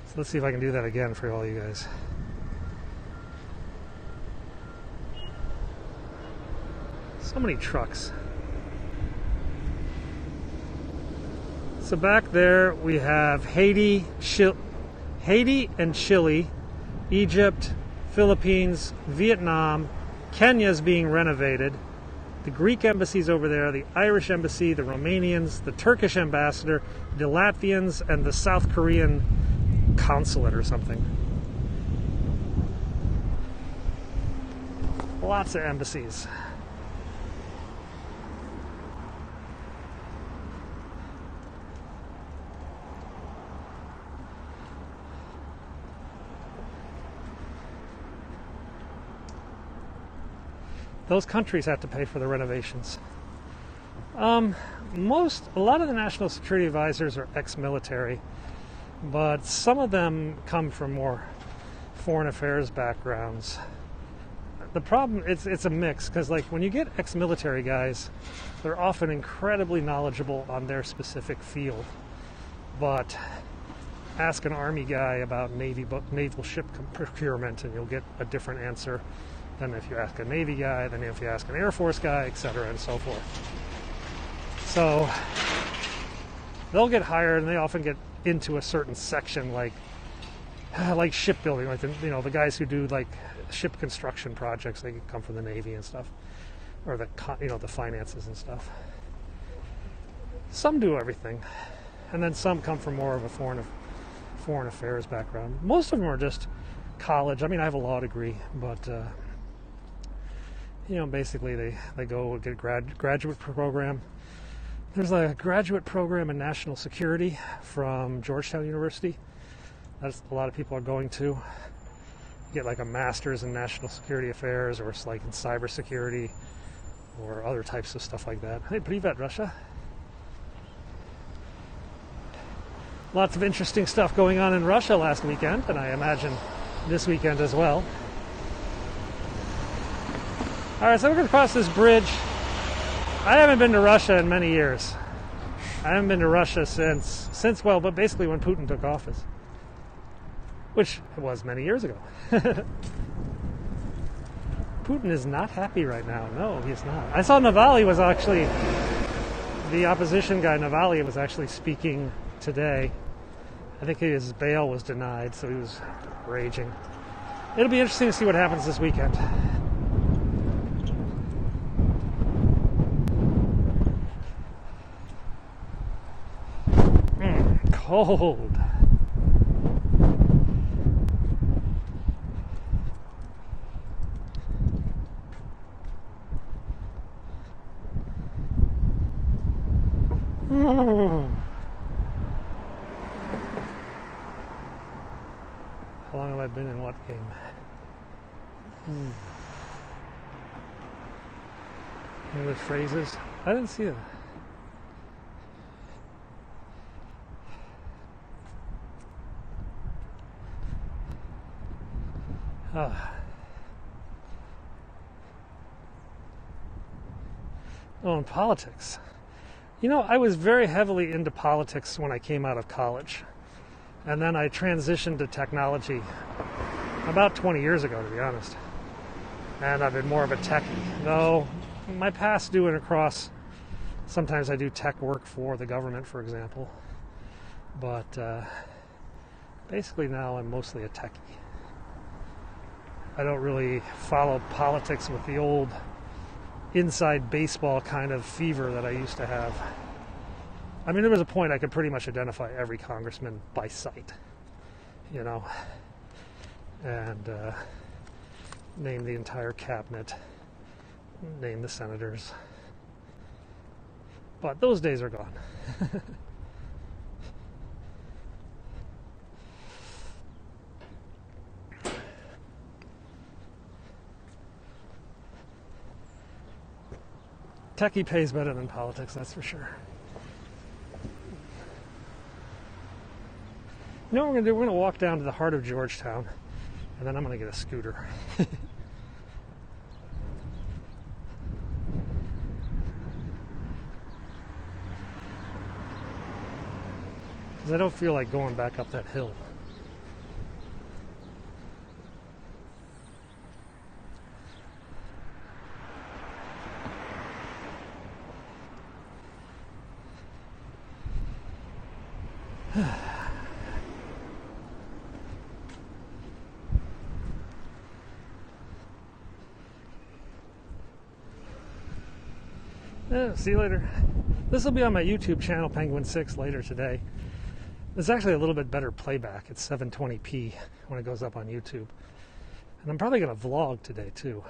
So let's see if I can do that again for all you guys. So many trucks. So back there we have Haiti and Chile, Egypt, Philippines, Vietnam, Kenya's being renovated, the Greek embassy's over there, the Irish embassy, the Romanians, the Turkish ambassador, the Latvians, and the South Korean consulate or something. Lots of embassies. Those countries have to pay for the renovations. A lot of the national security advisors are ex-military, but some of them come from more foreign affairs backgrounds. The problem, it's a mix, because like when you get ex-military guys, they're often incredibly knowledgeable on their specific field. But ask an Army guy about naval ship procurement and you'll get a different answer than if you ask a Navy guy, than if you ask an Air Force guy, etc., and so forth. So they'll get hired, and they often get into a certain section, like shipbuilding, like the guys who do like ship construction projects. They come from the Navy and stuff, or the finances and stuff. Some do everything, and then some come from more of a foreign affairs background. Most of them are just college. I mean, I have a law degree, but basically they go get a graduate program. There's a graduate program in national security from Georgetown University. That's a lot of people are going to. You get like a master's in national security affairs, or it's like in cybersecurity, or other types of stuff like that. Hey, Privet, Russia. Lots of interesting stuff going on in Russia last weekend, and I imagine this weekend as well. All right, so we're going to cross this bridge. I haven't been to Russia in many years. I haven't been to Russia since but basically when Putin took office, which was many years ago. Putin is not happy right now. No, he's not. I saw Navalny was actually, the opposition guy Navalny was actually speaking today. I think his bail was denied, so he was raging. It'll be interesting to see what happens this weekend. Cold. How long have I been in what game? Any other phrases? I didn't see that. Oh, in politics. I was very heavily into politics when I came out of college. And then I transitioned to technology about 20 years ago, to be honest. And I've been more of a techie. Though my past doing across, sometimes I do tech work for the government, for example. But basically now I'm mostly a techie. I don't really follow politics with the old inside baseball kind of fever that I used to have. I mean, there was a point I could pretty much identify every congressman by sight, you know, and name the entire cabinet, name the senators. But those days are gone. Techie pays better than politics, that's for sure. You know what we're going to do? We're going to walk down to the heart of Georgetown, and then I'm going to get a scooter. Because I don't feel like going back up that hill. Yeah, see you later. This will be on my YouTube channel, Penguin6, later today. It's actually a little bit better playback. It's 720p when it goes up on YouTube. And I'm probably going to vlog today, too.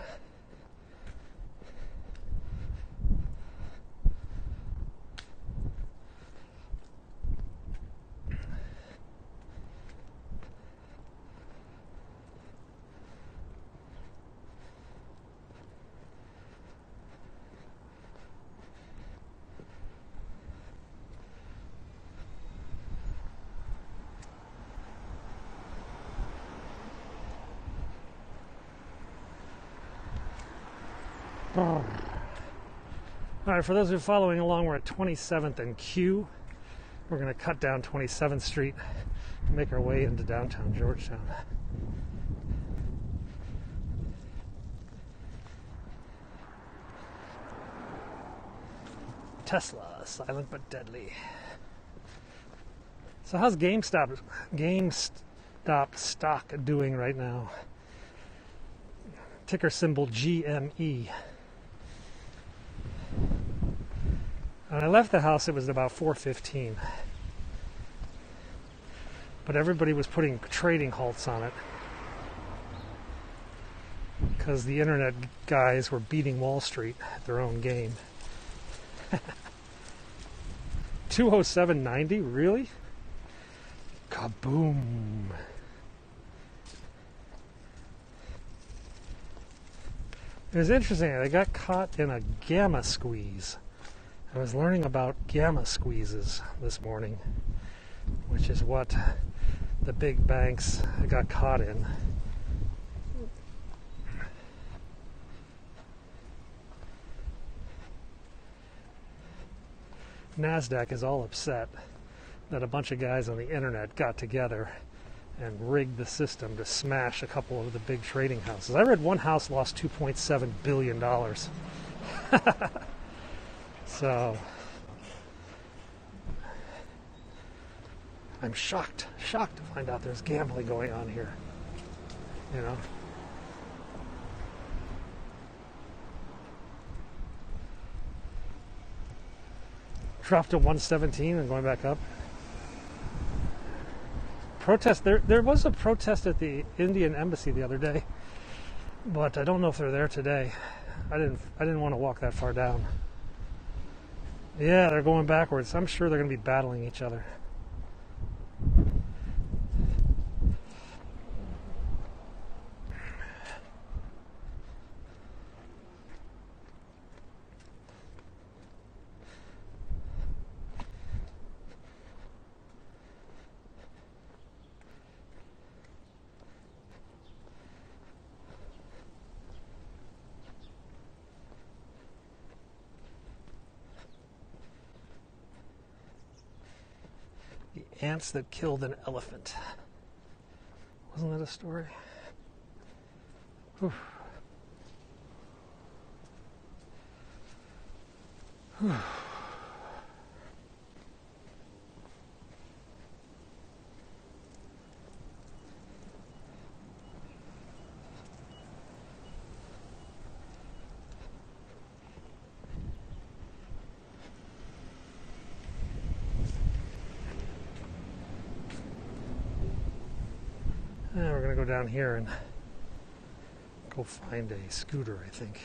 All right, for those who are following along, we're at 27th and Q. We're going to cut down 27th Street and make our way into downtown Georgetown. Tesla, silent but deadly. So how's GameStop stock doing right now? Ticker symbol GME. When I left the house, it was about 4:15. But everybody was putting trading halts on it because the internet guys were beating Wall Street at their own game. 207.90? Really? Kaboom. It was interesting. I got caught in a gamma squeeze. I was learning about gamma squeezes this morning, which is what the big banks got caught in. NASDAQ is all upset that a bunch of guys on the internet got together and rigged the system to smash a couple of the big trading houses. I read one house lost $2.7 billion. So, I'm shocked to find out there's gambling going on here, you know. Dropped to 117 and going back up. Protest, there was a protest at the Indian Embassy the other day, but I don't know if they're there today. I didn't want to walk that far down. Yeah, they're going backwards. I'm sure they're going to be battling each other. Ants that killed an elephant. Wasn't that a story? Whew. Whew. down here and go find a scooter, I think.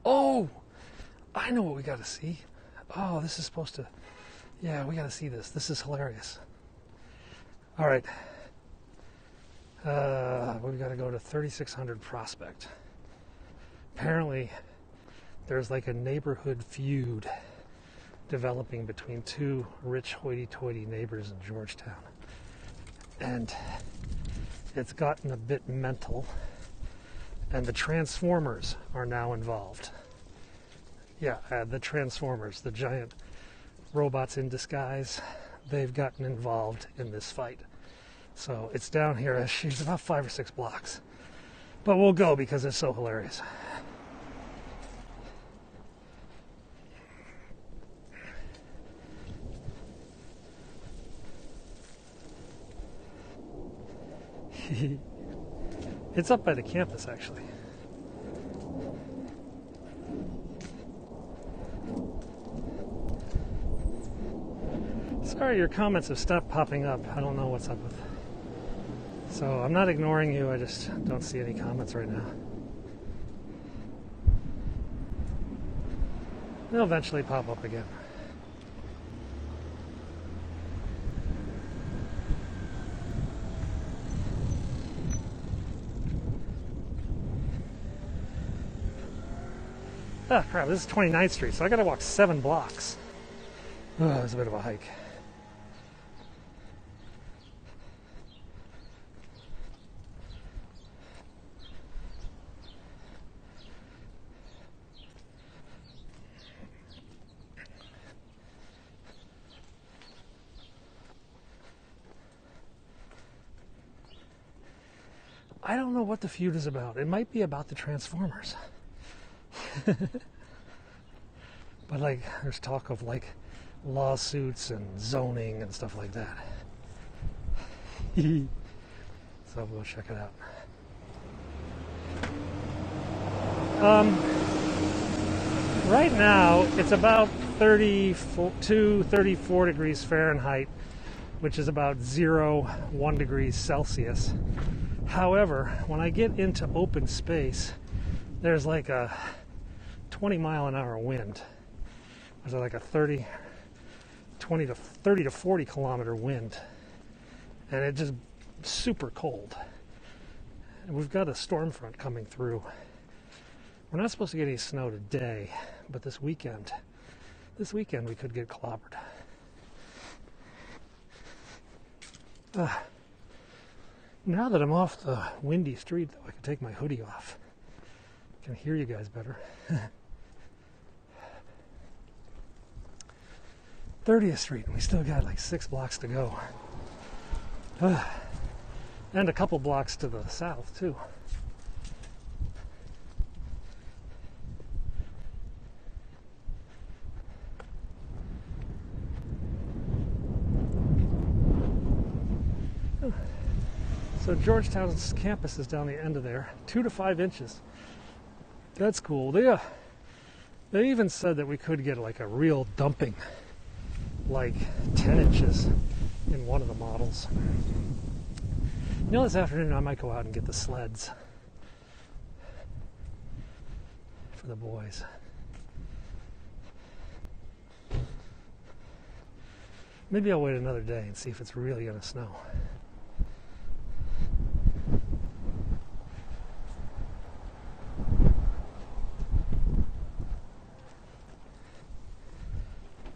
Oh, I know what we got to see. Oh, this is supposed to... Yeah, we got to see this. This is hilarious. All right. We've got to go to 3600 Prospect. Apparently, there's like a neighborhood feud developing between two rich hoity-toity neighbors in Georgetown. And it's gotten a bit mental. And the Transformers are now involved. Yeah, the Transformers, the giant robots in disguise, they've gotten involved in this fight. So it's down here. It's about 5 or 6 blocks. But we'll go because it's so hilarious. It's up by the campus, actually. Sorry, your comments have stopped popping up. I don't know what's up with. So I'm not ignoring you. I just don't see any comments right now. They'll eventually pop up again. Ah, crap, this is 29th Street, so I gotta walk 7 blocks. Oh, it's a bit of a hike. I don't know what the feud is about. It might be about the Transformers. But like there's talk of like lawsuits and zoning and stuff like that. So we'll check it out. Right now it's about 34 degrees Fahrenheit, which is about 1 degrees Celsius. However, when I get into open space, there's like a 20-mile-an-hour wind. There's like a 30 to 40 kilometer wind. And it's just super cold. And we've got a storm front coming through. We're not supposed to get any snow today, but this weekend we could get clobbered. Now that I'm off the windy street, though, I can take my hoodie off. I can hear you guys better. 30th Street, and we still got like 6 blocks to go. And a couple blocks to the south, too. So Georgetown's campus is down the end of there, 2 to 5 inches. That's cool. They even said that we could get like a real dumping, like 10 inches in one of the models. You know, this afternoon I might go out and get the sleds for the boys. Maybe I'll wait another day and see if it's really going to snow.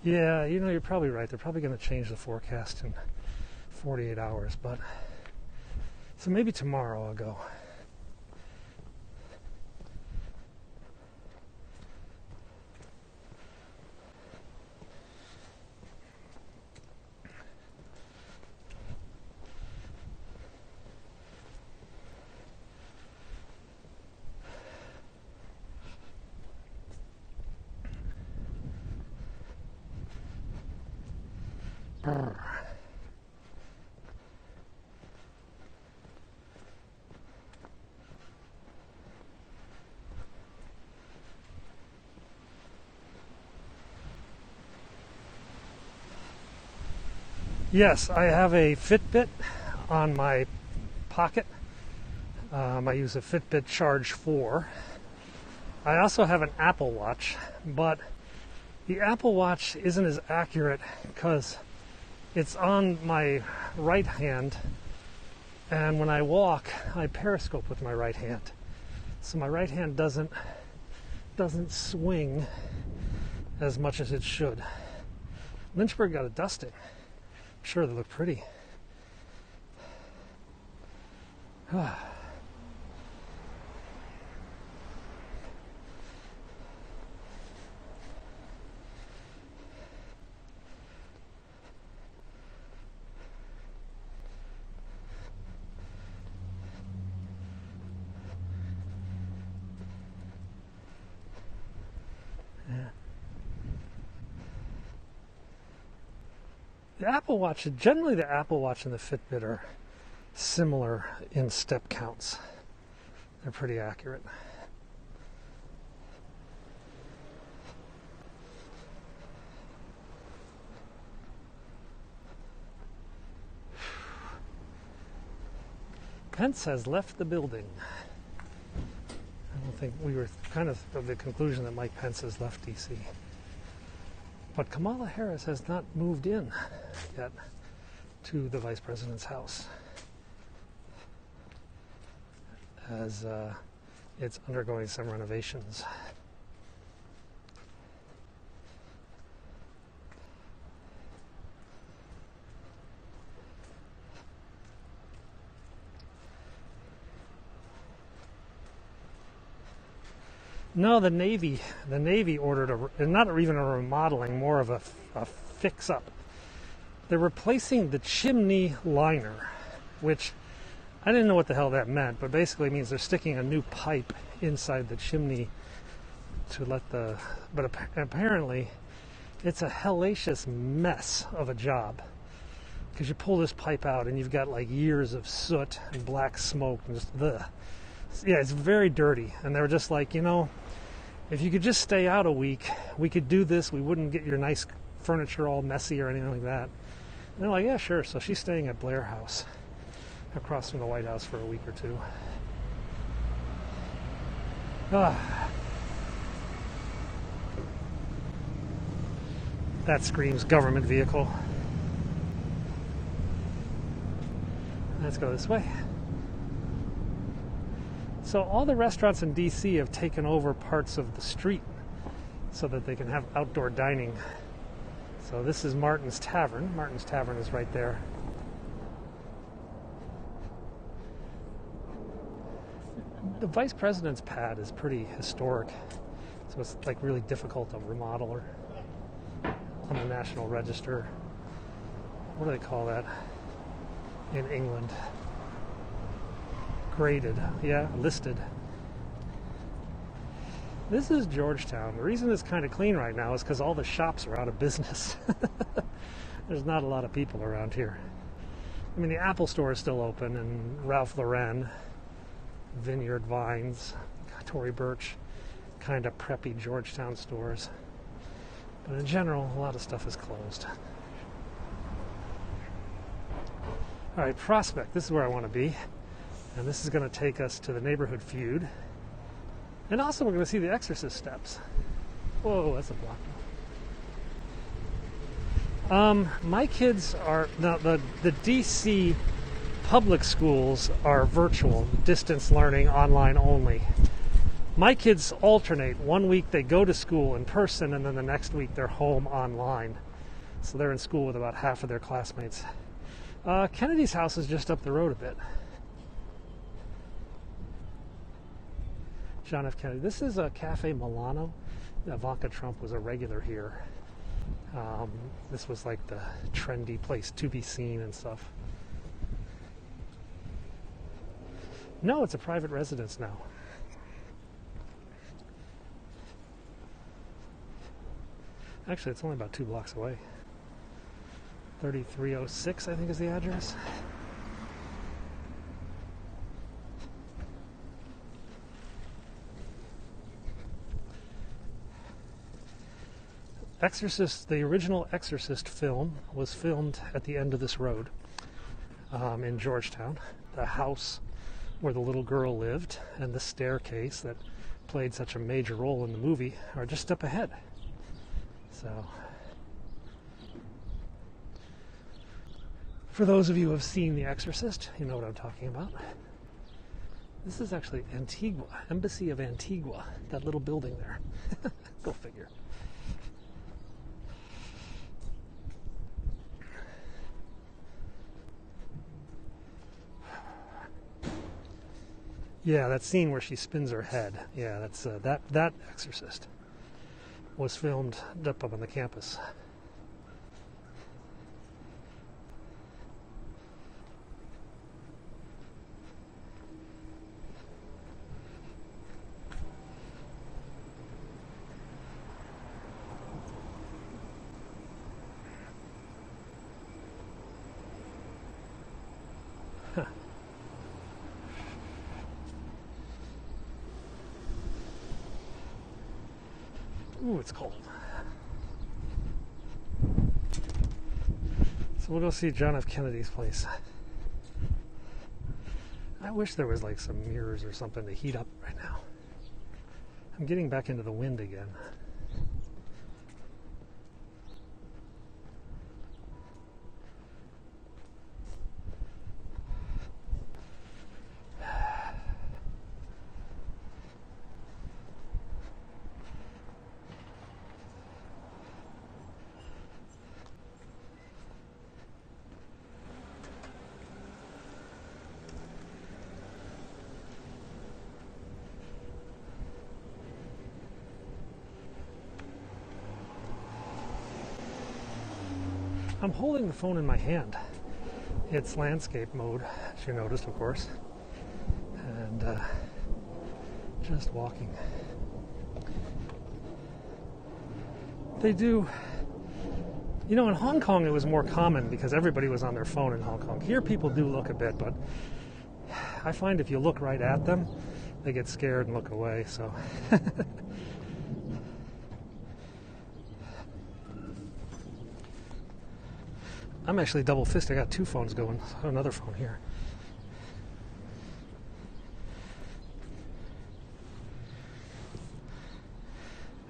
Yeah, you know, you're probably right. They're probably going to change the forecast in 48 hours, but so maybe tomorrow I'll go. Brr. Yes, I have a Fitbit on my pocket. I use a Fitbit Charge 4. I also have an Apple Watch, but the Apple Watch isn't as accurate because it's on my right hand, and when I walk, I periscope with my right hand. So my right hand doesn't swing as much as it should. Lynchburg got a dusting. I'm sure they look pretty. The Apple Watch, generally the Apple Watch and the Fitbit are similar in step counts. They're pretty accurate. Pence has left the building. I don't think we were kind of the conclusion that Mike Pence has left D.C. But Kamala Harris has not moved in yet to the Vice President's house, as it's undergoing some renovations. No, the Navy ordered not even a remodeling, more of a fix-up. They're replacing the chimney liner, which I didn't know what the hell that meant, but basically means they're sticking a new pipe inside the chimney to let the... But apparently, it's a hellacious mess of a job, because you pull this pipe out and you've got like years of soot and black smoke and just ugh. Yeah, it's very dirty. And they were just like, if you could just stay out a week, we could do this. We wouldn't get your nice furniture all messy or anything like that. And they're like, yeah, sure. So she's staying at Blair House, across from the White House, for a week or two. That screams government vehicle. Let's go this way. So all the restaurants in D.C. have taken over parts of the street so that they can have outdoor dining. So this is Martin's Tavern. Martin's Tavern is right there. The Vice President's pad is pretty historic, so it's like really difficult to remodel on the National Register. What do they call that in England? Graded, yeah, listed. This is Georgetown. The reason it's kind of clean right now is because all the shops are out of business. There's not a lot of people around here. I mean, the Apple store is still open, and Ralph Lauren, Vineyard Vines, Tory Burch, kind of preppy Georgetown stores. But in general, a lot of stuff is closed. All right, Prospect. This is where I want to be. And this is going to take us to the Neighborhood Feud. And also we're going to see the Exorcist steps. Whoa, that's a block. My kids are... Now, the D.C. public schools are virtual, distance learning, online only. My kids alternate. One week they go to school in person, and then the next week they're home online. So they're in school with about half of their classmates. Kennedy's house is just up the road a bit. John F. Kennedy. This is a Cafe Milano. Ivanka Trump was a regular here. This was like the trendy place to be seen and stuff. No, it's a private residence now. Actually, it's only about 2 blocks away. 3306, I think, is the address. Exorcist, the original Exorcist film was filmed at the end of this road in Georgetown. The house where the little girl lived and the staircase that played such a major role in the movie are just up ahead. So, for those of you who have seen The Exorcist, you know what I'm talking about. This is actually Antigua, Embassy of Antigua, that little building there. Go figure. Yeah, that scene where she spins her head. Yeah, that's that Exorcist was filmed up on the campus. Ooh, it's cold. So we'll go see John F. Kennedy's place. I wish there was like some mirrors or something to heat up right now. I'm getting back into the wind again. I'm holding the phone in my hand. It's landscape mode, as you noticed, of course. And just walking. They do, you know, in Hong Kong it was more common because everybody was on their phone in Hong Kong. Here people do look a bit, but I find if you look right at them, they get scared and look away, so. I'm actually double-fisted. I got two phones going. Another phone here.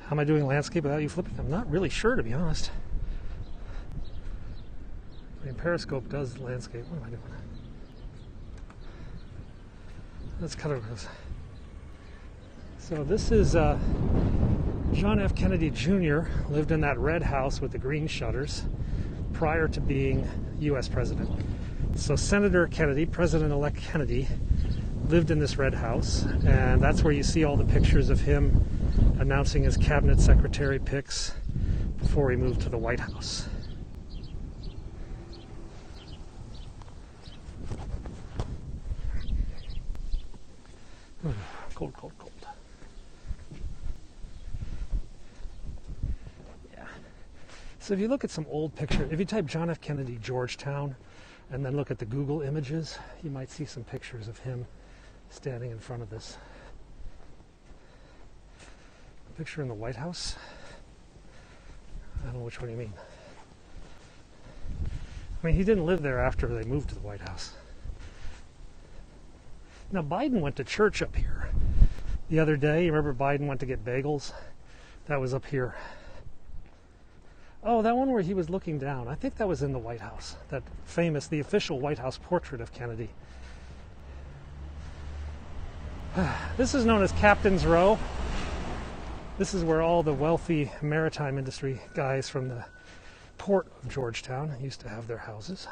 How am I doing landscape without you flipping? I'm not really sure, to be honest. I mean, Periscope does landscape. What am I doing? Let's cut over this. So this is John F. Kennedy Jr. lived in that red house with the green shutters prior to being U.S. president. So Senator Kennedy, President-elect Kennedy, lived in this red house, and that's where you see all the pictures of him announcing his cabinet secretary picks before he moved to the White House. Cold, cold, cold. So if you look at some old pictures, if you type John F. Kennedy, Georgetown, and then look at the Google images, you might see some pictures of him standing in front of this. A picture in the White House? I don't know which one you mean. I mean, he didn't live there after they moved to the White House. Now, Biden went to church up here the other day. You remember Biden went to get bagels? That was up here. Oh, that one where he was looking down. I think that was in the White House. That famous, the official White House portrait of Kennedy. This is known as Captain's Row. This is where all the wealthy maritime industry guys from the port of Georgetown used to have their houses.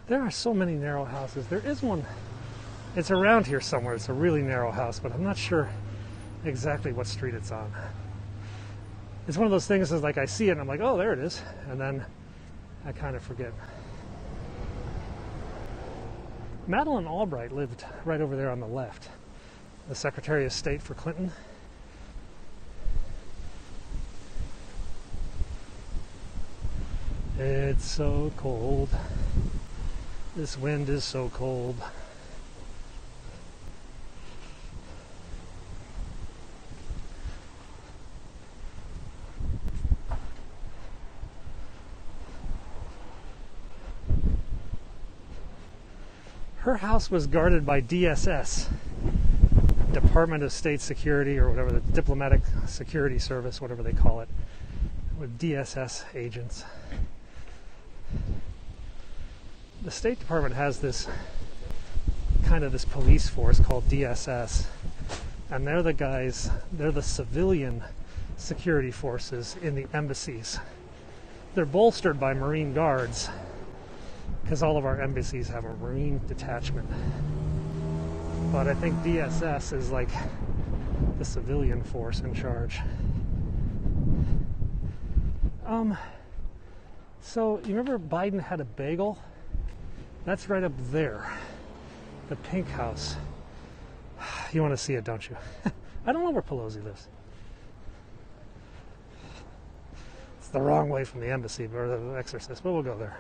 There are so many narrow houses. There is one, it's around here somewhere. It's a really narrow house, but I'm not sure exactly what street it's on. It's one of those things that's like I see it and I'm like, oh, there it is. And then I kind of forget. Madeleine Albright lived right over there on the left. The Secretary of State for Clinton. It's so cold. This wind is so cold. Her house was guarded by DSS, Department of State Security, or whatever, the Diplomatic Security Service, whatever they call it, with DSS agents. The State Department has this police force called DSS, and they're the civilian security forces in the embassies. They're bolstered by Marine Guards, because all of our embassies have a Marine detachment. But I think DSS is like the civilian force in charge. So you remember Biden had a bagel? That's right up there. The pink house. You want to see it, don't you? I don't know where Pelosi lives. It's the wrong way from the embassy, or the Exorcist, but we'll go there.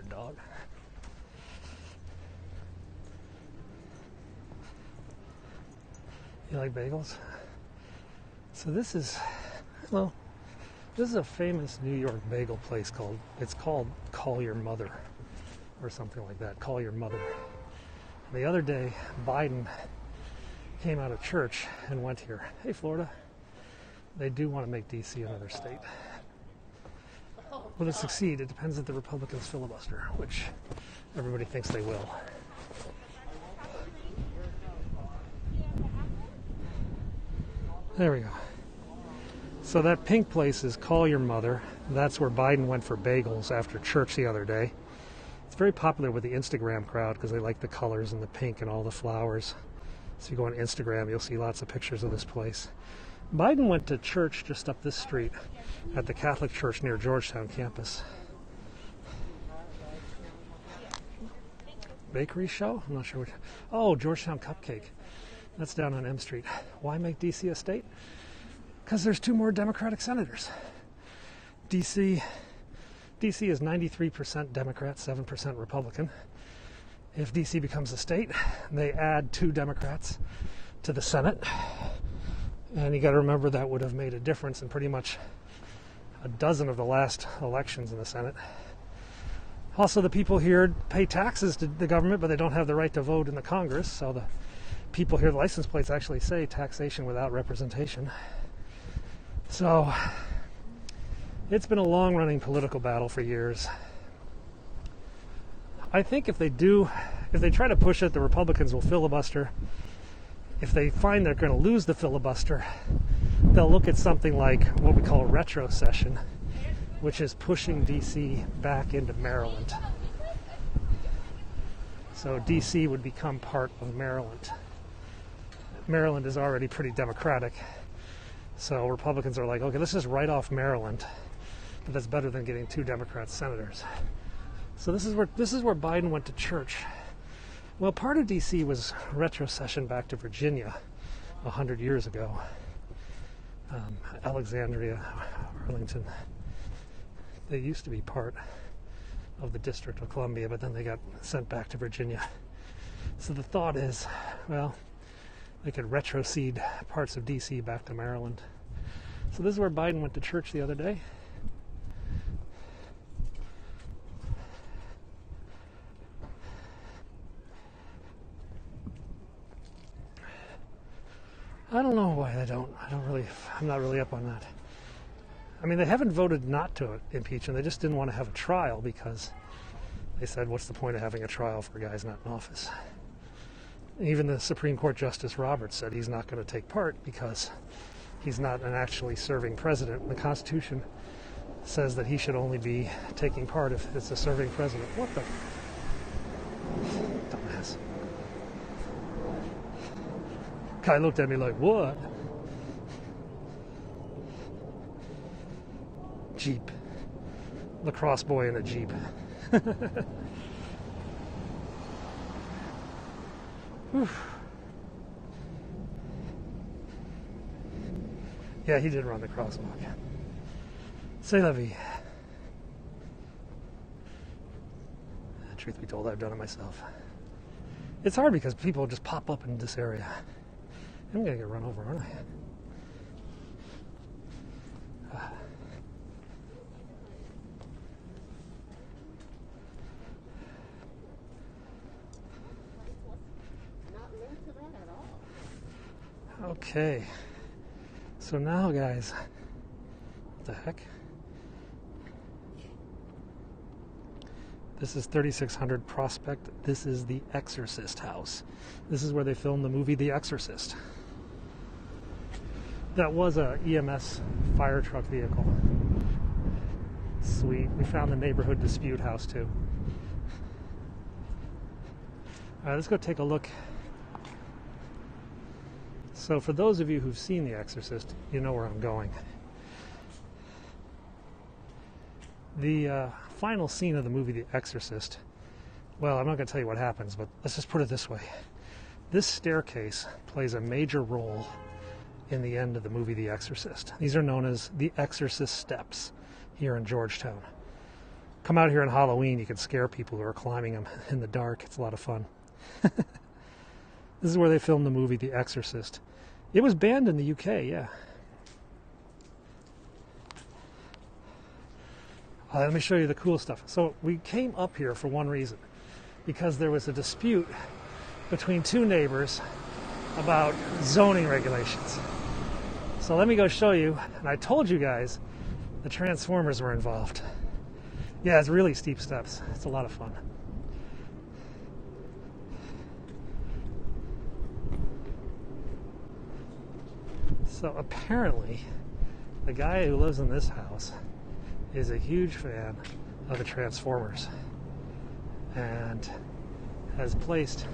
Dog. You like bagels? So this is a famous New York bagel place called Call Your Mother, or something like that. Call Your Mother. The other day, Biden came out of church and went here. Hey, Florida. They do want to make D.C. another state. Will it succeed? It depends if the Republicans filibuster, which everybody thinks they will. There we go. So that pink place is Call Your Mother. That's where Biden went for bagels after church the other day. It's very popular with the Instagram crowd because they like the colors and the pink and all the flowers. So if you go on Instagram, you'll see lots of pictures of this place. Biden went to church just up this street at the Catholic Church near Georgetown campus. Bakery show? I'm not sure which. Oh, Georgetown Cupcake. That's down on M Street. Why make D.C. a state? Because there's 2 more Democratic senators. D.C. is 93% Democrat, 7% Republican. If D.C. becomes a state, they add 2 Democrats to the Senate. And you got to remember that would have made a difference in pretty much a dozen of the last elections in the Senate. Also, the people here pay taxes to the government, but they don't have the right to vote in the Congress. So the people here, the license plates actually say taxation without representation. So it's been a long-running political battle for years. I think if they try to push it, the Republicans will filibuster. If they find they're going to lose the filibuster, they'll look at something like what we call retrocession, which is pushing D.C. back into Maryland. So D.C. would become part of Maryland. Maryland is already pretty Democratic, so Republicans are like, okay, let's just write off Maryland, but that's better than getting 2 Democrat senators. So this is where Biden went to church. Well, part of D.C. was retrocession back to Virginia 100 years ago. Alexandria, Arlington, they used to be part of the District of Columbia, but then they got sent back to Virginia. So the thought is, well, they could retrocede parts of D.C. back to Maryland. So this is where Biden went to church the other day. I don't know why I'm not really up on that. I mean, they haven't voted not to impeach him. They just didn't want to have a trial because they said, what's the point of having a trial for a guy who's not in office? Even the Supreme Court Justice Roberts said he's not going to take part because he's not an actually serving president. The Constitution says that he should only be taking part if it's a serving president. What the? Guy looked at me like, what? Jeep. Lacrosse boy in a Jeep. Yeah, he did run the crosswalk. C'est la vie. Truth be told, I've done it myself. It's hard because people just pop up in this area. I'm gonna get run over, aren't I? Okay, so now, guys, what the heck? This is 3600 Prospect. This is the Exorcist House. This is where they filmed the movie The Exorcist. That was a EMS fire truck vehicle. Sweet. We found the neighborhood dispute house too. All right, let's go take a look. So for those of you who've seen The Exorcist, you know where I'm going. The final scene of the movie The Exorcist, well, I'm not going to tell you what happens, but let's just put it this way. This staircase plays a major role in the end of the movie The Exorcist. These are known as the Exorcist Steps here in Georgetown. Come out here on Halloween, you can scare people who are climbing them in the dark. It's a lot of fun. This is where they filmed the movie The Exorcist. It was banned in the UK, yeah. Let me show you the cool stuff. So we came up here for one reason, because there was a dispute between two neighbors about zoning regulations. So let me go show you, and I told you guys the Transformers were involved. Yeah, it's really steep steps. It's a lot of fun. So apparently, the guy who lives in this house is a huge fan of the Transformers and has placed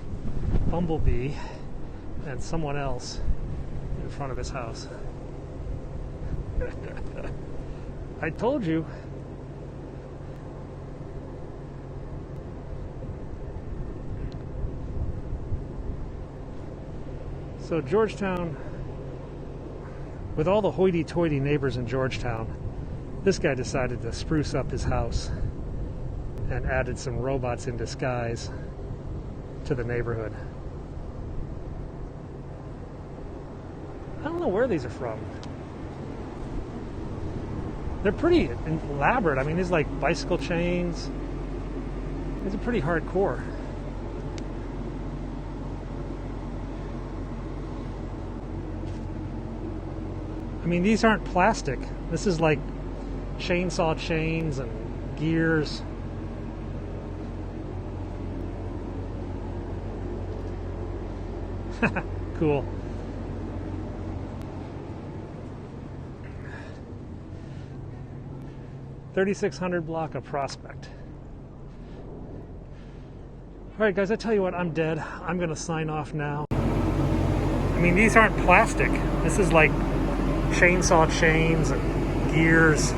Bumblebee and someone else in front of his house. I told you. So Georgetown, with all the hoity-toity neighbors in Georgetown, this guy decided to spruce up his house and added some robots in disguise to the neighborhood. I don't know where these are from. They're pretty elaborate. I mean, these like bicycle chains. These are pretty hardcore. I mean, these aren't plastic. This is like chainsaw chains and gears. Cool. $3,600 block of Prospect. All right, guys, I tell you what, I'm dead. I'm gonna sign off now. I mean, these aren't plastic. This is like chainsaw chains and gears.